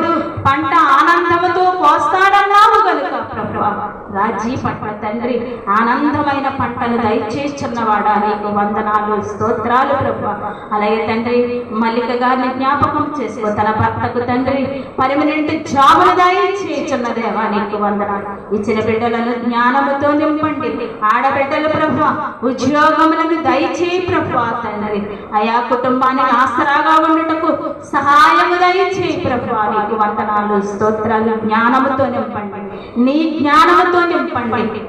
పంట ఆనందముతో కోస్తాడన్నావు కనుక ప్రభువా రాజీ పట్ల తండ్రి ఆనందమైన పంటను దయచేస్తున్నవాడా నీకు వందనాలు, స్తోత్రాలు ప్రభువా. అలాగే తండ్రి మల్లిక గారిని జ్ఞాపకం చేసుకో. తన భర్తకు తండ్రి పర్మనెంట్ జాబులు దయచేస్తున్న దేవా నీకు వందనాలు. ఇచ్చిన బిడ్డలను జ్ఞానముతో నింపండి. ఆడబిడ్డలు ప్రభువా ఉద్యోగములను దయచేయి ప్రభువా తండ్రి. అయా కుటుంబానికి ఆసరాగా ఉండుటకు సహాయము దయచేయి ప్రభువా నీకు వందనాలు, స్తోత్రాలు. జ్ఞానముతో నింపండి, నీ జ్ఞానముతో నింపండి.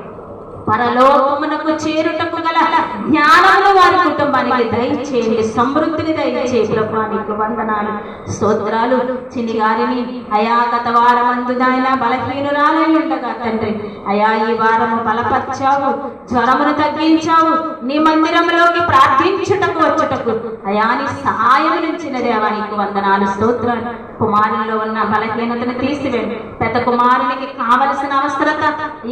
పరలోకమునకు చేరుటకు గల జ్ఞానమును వారి కుటుంబానికి దయచేయండి, సమృద్ధిని దయచేయి ప్రభువా నీకు వందనాలు, స్తోత్రాలు. చిన్ని గారిని అయా గత వారమందు నాయన బలహీనురాలై ఉండగా తండ్రి అయా ఈ వారము బలపర్చావు, జ్వరమును తగ్గించావు. నీ మందిరంలోకి ప్రార్థించుటకు వచ్చుటకు అయా నీ సహాయం నుంచిన దేవా నీకు వందనాలు, స్తోత్రాలు. కుమారుల్లో ఉన్న బలహీనతను తీసివేయండి. పెద్ద కుమారునికి కావలసిన అవసరత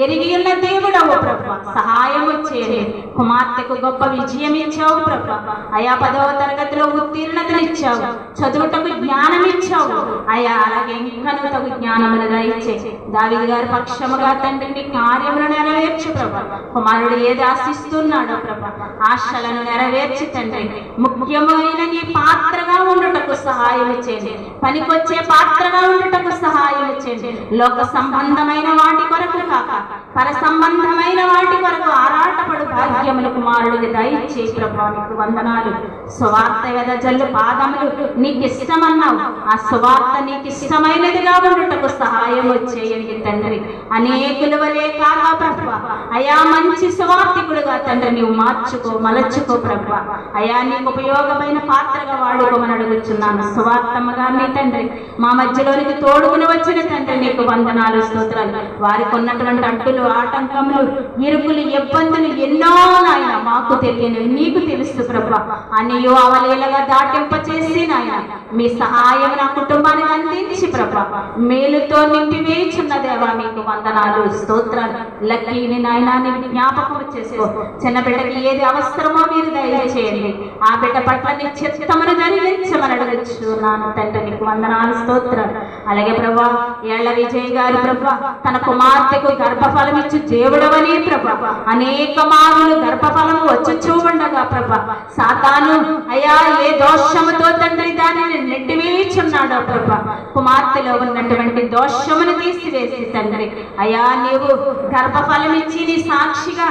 ఎరిగి ఉన్న దేవుడవు ప్రభువా సహాయము చేయండి. కుమార్తెకు గొప్ప విజయం ఇచ్చావు ప్రభువా. అయా 10వ తరగతిలో ఉత్తీర్ణతను ఇచ్చావు, చదువుటకు జ్ఞానం ఇచ్చావు అయా. అలాగే ఇంకా తగు జ్ఞానమును దయచేసి దావీదు గారి పక్షముగా తండ్రి నీ కార్యములు నెరవేర్చు ప్రభువా. కుమారుడు ఏది ఆశిస్తున్నాడో ప్రభువా ఆశలను నెరవేర్చి తండ్రి ముఖ్యమైన నీ పాత్రగా ఉండుటకు సహాయం చేయండి. పనికొచ్చే పాత్రగా ఉండుటకు సహాయం చేయండి. లోక సంబంధమైన వాటి కొరకు కాక పర సంబంధమైన వాటి కొరకు ఆరాటపడు భాగ్యములు కుమారుడికి దయచేయి ప్రభువా నీకు వందనాలు. సువార్త వెదజల్లు పాదములు నీకు ఇష్టమన్నావు, ఆ సువార్త నీకు ఇష్టమైనదిగా ఉండుటకు సహాయం చేయండి తండ్రి. అనేకుల వలే కాక ప్రభువా అయా మంచి సువార్తికుడుగా తండ్రి నీవు మార్చుకో, మలచుకో ప్రభువా. అయా నీకు ఉపయోగమైన పాత్రగా వాడుకోమని అడుగుచున్నాను. సువార్తమ్మగా నీ తండ్రి మా మధ్యలోనికి తోడుకుని వచ్చిన తండ్రి నీకు వందనాలు, స్తోత్రాలు. వారికి ఉన్నటువంటి అడ్డులు, ఆటంకములు, ఇరుకులు, ఇబ్బందులు ఎన్నో నాయన మాకు తెలియని నీకు తెలుసు ప్రభువా. అనియో అవలీలగా దాటింప చేసి నాయన మీ సహాయం నా కుటుంబానికి అందించి ప్రభువా మేలుతో నింపివేయుచున్న దేవా మీకు వందనాలు, స్తోత్రాలు. లక్కీని నాయన జ్ఞాపకం చేసుకో. చిన్న బిడ్డకి ఏది అవసరమో మీరు దయచేయండి. ఆ బిడ్డ పట్ల నీ చిత్తమును జరిగించమని అడుగుచున్నాను తండ్రి నీకు వందనాలు, స్తోత్రాలు. అలాగే ప్రభువా ఏళ్ల విజయ్ గారి ప్రభువా తన కుమార్తెకు గర్భఫలం ఇచ్చి దేవుడవని ప్రభువా అనేక మారులు గర్భఫలము వచ్చుచూ ఉండగా ప్రభువా సాతాను అయా ఏ దోషముతో తండ్రి దానిని నెట్టివేయుచున్నాడో ప్రభువా కుమార్తెలో ఉన్నటువంటి దోషమును తీసివేసి తండ్రి అయా నీవు గర్భఫలం ఇచ్చి నీ సాక్షిగా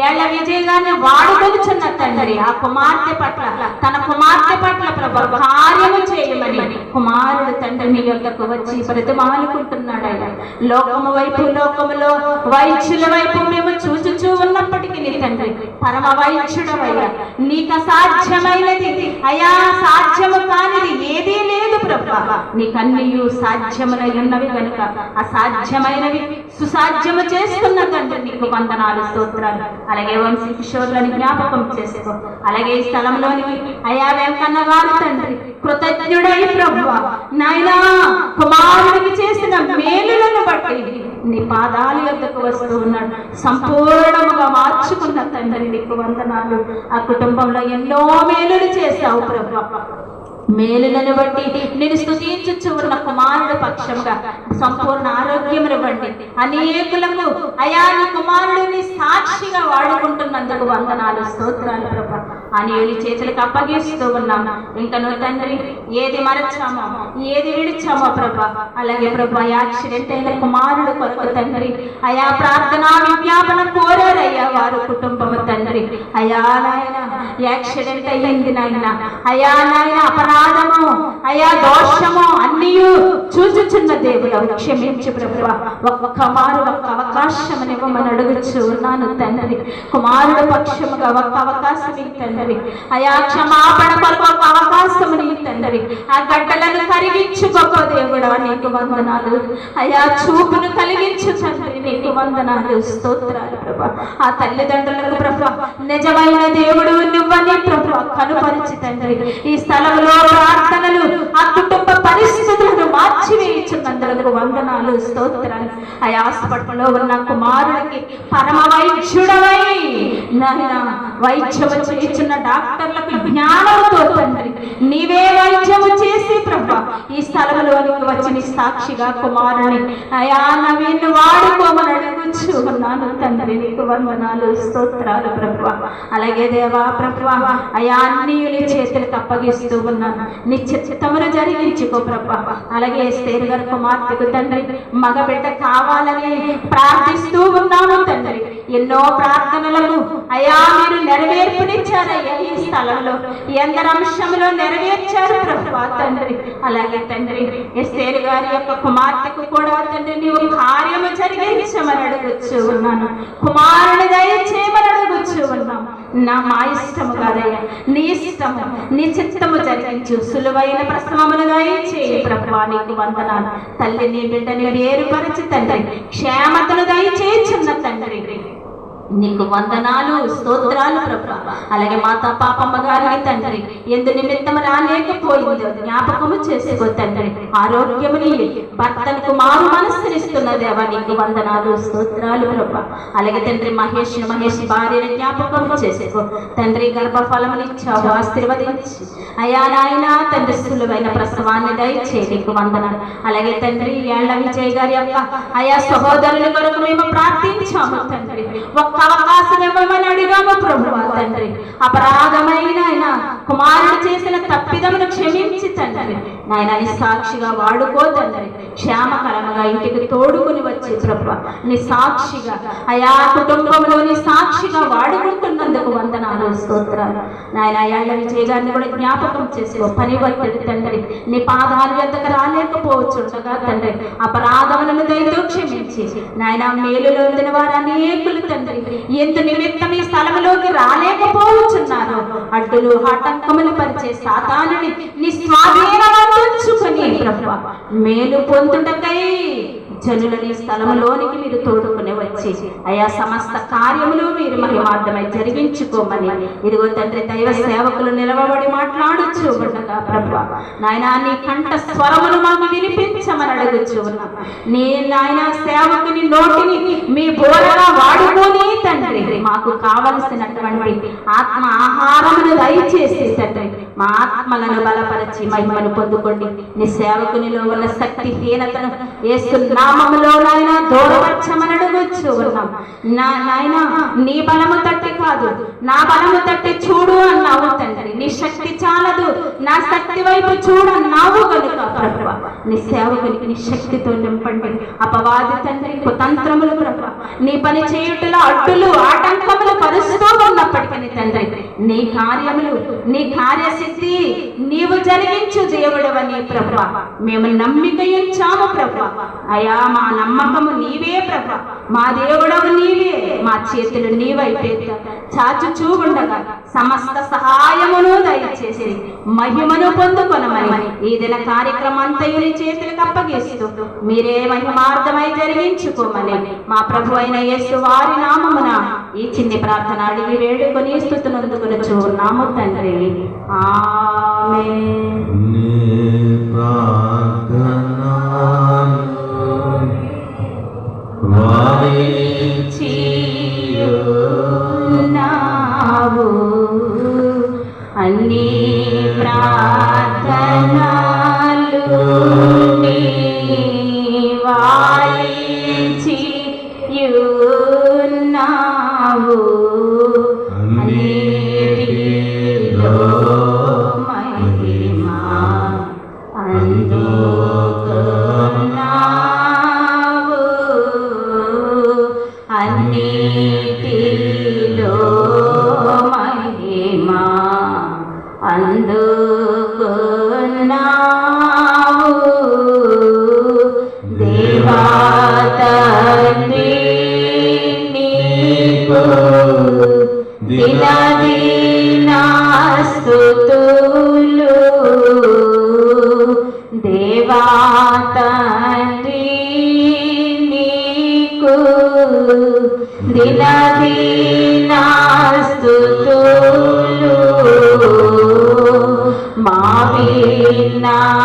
ఏళ్ల విజయ్ గారిని వాడుకొనుచున్న తండ్రి ఆ కుమార్తె పట్ల తన కుమార్తె పట్ల ప్రభువా కార్యము చేయమని కుమారుడు తండ్రి మీ యొక్కకు వచ్చి బ్రతిమాలుకుంటున్నాడయ్యా. లోకము వైపు లోకములో వైద్యుల వైపు మేము చూచుచూ ఉన్నప్పటికీ నీ తండ్రి పరమ వైద్యుడవయ్యా. నీకు అసాధ్యమైనది అయా సాధ్యము కానిది ఏదీ లేదు ప్రభా, నీకన్నీయు సాధ్యములై ఉన్నవి కనుక అసాధ్యమైనవి సుసాధ్యము చేస్తున్న తండ్రి నీకు వందనాలు, స్తోత్రాలు. అలాగే వంశీ కిషోర్లని జ్ఞాపకం చేసుకో. అలాగే ఈ స్థలంలోని అయా వెంకన్న గారు తండ్రి కృతజ్ఞుడై ప్రభువా నాయనా కుమారుడికి చేసిన మేలులను బట్టి నీ పాదాల యొద్దకు వస్తూ ఉన్నాడు. సంపూర్ణముగా మార్చుకున్న తండ్రి నీకు వందనాలు. ఆ కుటుంబంలో ఎన్నో మేలులు చేశావు ప్రభువా. మేలులను బట్టి నేను స్తుతించుచు ఉన్న కుమారుడు పక్షంగా సంపూర్ణ ఆరోగ్యమునివ్వండి. అనేకులకు అయా నీ కుమారుడిని సాక్షిగా వాడుకుంటున్నందుకు వందనాలు, స్తోత్రాలు ప్రభా. అనేయుని చేతులకు అప్పగిస్తూ ఉన్నాము. ఇంకను తండ్రి ఏది మరచామో ఏది విడిచామో ప్రభా, అలాగే ప్రభా యాక్సిడెంట్ అయిన కుమారుడు కొరకు తండ్రి అయా ప్రార్థనా విజ్ఞాపన కోరారయ్యా వారు కుటుంబము తండ్రి. అయా నాయన యాక్సిడెంట్ అయ్యింది నాయన, అయా నాయన అపరాధము అయా దోషము అన్నీ చూచుచున్న దేవుడు క్షమించు ప్రభువా. ఒక్క అవకాశం ఇవ్వమని అడుగుచు ఉన్నాను తండ్రి. కుమారుడు పక్షముగా ఒక్క అవకాశం తండ్రి అయా క్షమాపణ కొరకు ఒక అవకాశం నీ తండ్రి. ఆ గడ్డలను కరిగించు గొప్ప దేవుడా నీకు వందనాలు. అయా చూపును కలిగించు తండ్రి నీకు వందనాలు, స్తోత్రాలు ప్రభా. ఆ తల్లిదండ్రులకు ప్రభా నిజమైన దేవుడు నువ్వని ప్రభా కనుపరిచి తండ్రి ఈ స్థలంలో ప్రార్థనలు ఆ కుటుంబ పరిస్థితులను మార్చివేయుచున్నందుకు వందనాలు, స్తోత్రాలు. ఆ హాస్పిటల్లో ఉన్న కుమారుడికి పరమ వైద్యుడవై నాయన వైద్యము చేయుచున్న డాక్టర్లకు జ్ఞానంతో తండ్రి నీవే వైద్యము చేసి ప్రభా ఈ స్థలంలోనికి వచ్చి సాక్షిగా కుమారుని అయా నవీన్ వాడుకోమని అడుగుచు ఉన్నాను తండ్రి నీకు వందనాలు, స్తోత్రాలు ప్రభా. అలాగే దేవా ప్రభా అయా అన్ని చేతులకు అప్పగిస్తూ ఉన్నాను. నీ చిత్తమును జరిగించుకో ప్రభా. అలాగే ఎస్తేరు గారి కుమార్తెకు తండ్రి మగబిడ్డ కావాలని ప్రార్థిస్తూ ఉన్నాము తండ్రి. ఎన్నో ప్రార్థనలకు అయా మీరు నెరవేర్పునిచ్చారయ్యా ఈ స్థలంలో ఎందరి అంశంలో నెరవేర్చారు ప్రభా తండ్రి. అలాగే తండ్రి ఎస్తేరు గారి యొక్క కుమార్తెకు కూడా తండ్రి నీవు కార్యము జరిగించమని అడుగుచూ ఉన్నాను. కుమారుని దయచేయమని అడుగుచూ ఉన్నాము. మా ఇష్టము కాదయ్యా, నీ ఇష్టము నీ చిత్తము జరిగించు. సులువైన ప్రసవమును దయచేయి ప్రభా నీకు వందనాలు. తల్లి నీ బిడ్డని వేరుపరచి తండ్రి క్షేమతను దయచేయుచున్న తండ్రి నీకు వందనాలు, స్తోత్రాలు ప్రభా. అలాగే మాతా పాపమ్మ గారికి తండ్రి ఎందు నిమిత్తం రాలేకపోయిందో జ్ఞాపకము చేసుకో తండ్రి. ఆరోగ్యముని భర్తలకు మారు మనస్సునిస్తున్న దేవా నీకు వందనాలు, స్తోత్రాలు ప్రభా. అలాగే తండ్రి మహేష్ భార్యను జ్ఞాపకం చేసుకో తండ్రి. గర్భఫలమునిచ్చావు ఆశీర్వదించి అయా నాయన తండ్రి సులువైన ప్రసవాన్ని దయచేయి నీకు వందనాలు. అలాగే తండ్రి ఏళ్ల విజయ్ గారి యొక్క అయా సహోదరుల కొరకు మేము ప్రార్థించాము తండ్రి. అవకాశం ఇవ్వమని అడిగాము ప్రభువా తండ్రి. అపరాధమైన ఆయన కుమారుడు చేసిన తప్పిదమును క్షమించి తండ్రి నాయన నీ సాక్షిగా వాడుకో తండ్రి. క్షేమకరముగా ఇంటికి తోడుకుని వచ్చి ప్రభువా నీ సాక్షిగా అయా కుటుంబంలో నీ సాక్షిగా వాడుకుంటున్నందుకు వందనాలు, స్తోత్రాలు. నాయన ఏళ్ల విజయ్ గారిని కూడా జ్ఞాపకం చేసుకో. పని ఒత్తిడి తండ్రి నీ పాదాల వద్దకు రాలేకపోవచ్చుండగా తండ్రి అపరాధములను దయతో క్షమించి నాయన మేలులో ఉందిన వారు అనేకులు తండ్రి ఎందు నిమిత్తం ఈ స్థలంలోకి రాలేకపోవచ్చున్నారు. అడ్డులు ఆటంకములు పరిచే సాతానుని నీ స్వాధీనమంచుకొని ప్రభువా మేలు పొందుటకై జనులని స్థలములోనికి మీరు తోడుకుని వచ్చి అయా సమస్త కార్యములు మీరు మహిమార్థమై జరిగించుకోమని ఇదిగో తండ్రి దైవ సేవకులు నిలవబడి మాట్లాడుచు ఉండగా ప్రభువా నాయన నీ కంఠ స్వరమును మాకు వినిపించమని అడుగుచు ఉన్నాం. నీ నాయన సేవకుని నోటిని మీ బోరగా వాడుకొని తండ్రి మాకు కావలసినటువంటి ఆత్మ ఆహారమును దయచేసి తండ్రి మా ఆత్మలను బలపరచి మహిమను పొందుకోండి. నీ సేవకునిలో ఉన్న శక్తిహీనతను యేసు నామములో నాయన దూరపరచమని అడుగుచు ఉన్నాం. నాయన నీ బలము తట్టి కాదు నా బలము తట్టి చూడు అన్నావు తండ్రి. నీ శక్తి చాలదు నా శక్తి వైపు చూడన్నావు కనుక ప్రభువా నీ సేవకునికి నీ శక్తితో నింపండి. అపవాది తండ్రి కుతంత్రములు ప్రభువా నీ పని చేయుటలో అడ్డులు ఆటంకములు పరుస్తూ ఉన్నప్పటికీ తండ్రి నీ కార్యములు, నీ కార్యసిద్ధి నీవు జరిగించు దేవుడవని ప్రభువా మేము నమ్మిక ఉంచాము ప్రభువా. అయా మా నమ్మకము నీవే ప్రభువా, మా దేవుడవు నీవే, మా చేతులు నీ వైపే చాచుచూ ఉండగా సమస్త సహాయమును దయచేసి మహిమను పొందుకొనమని ఈ దిన కార్యక్రమం అంతయు నీ చేతులకు అప్పగిస్తూ మీరే మహిమార్థమై జరిగించుకోమని మా ప్రభు అయిన యేసు వారి నామమున ఈ చిన్ని ప్రార్థన అడిగి వేడుకొని స్తుతునందుకొనుచు నాము తండ్రి. ఆమేన్. నీ ప్రార్థనలు వారిచియున్నావు, అన్ని ప్రార్థనలు నీ వారిచియున్నావు, అన్నిటిలో మహిమ అందుకున్నావు, అన్నిటిలో మహిమ అందుకున్నావు. దేవా తండ్రి నీకు దినదిన స్తుతులు, దేవా తండ్రి నీకు దినదిన స్తుతులు, మా విన్నపము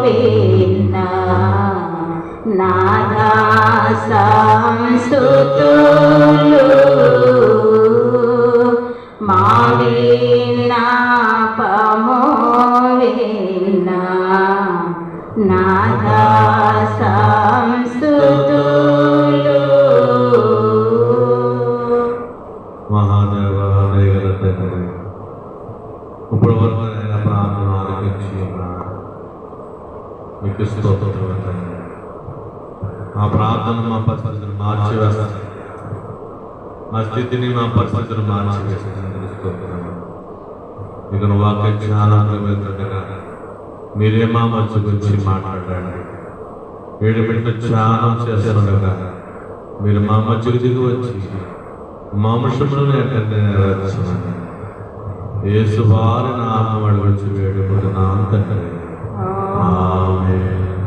విన్నా నాదా సంస్తుతులు, మా విన్నపము విన్నా నాదా సంస్తుతులు. మహాదేవ దయగల తండ్రి, ఇప్పుడు వరకు అయిన ప్రార్థన ఆలకించి ఉన్నాడు. మీకు స్తోత్రం తండ్రి. ఆ ప్రార్థన మా పరిస్థితిని మార్చివేస్తాను, మా స్థితిని మా పరిస్థితిని మార్చివేస్తాను. ఇక వాక్య జ్ఞానంలో వెళ్తుండగా మీరే మా మధ్య గురించి మాట్లాడండి. 7 బిడ్డలు ధ్యానం చేస్తుండగా మీరు మా మధ్యకు దిగి వచ్చి మాంసములను ఎక్కడికి నెరవేర్చమని యేసు వారి నామం అడుగుచు వేడుకుంటున్నాం తండ్రి. ఆమేన్.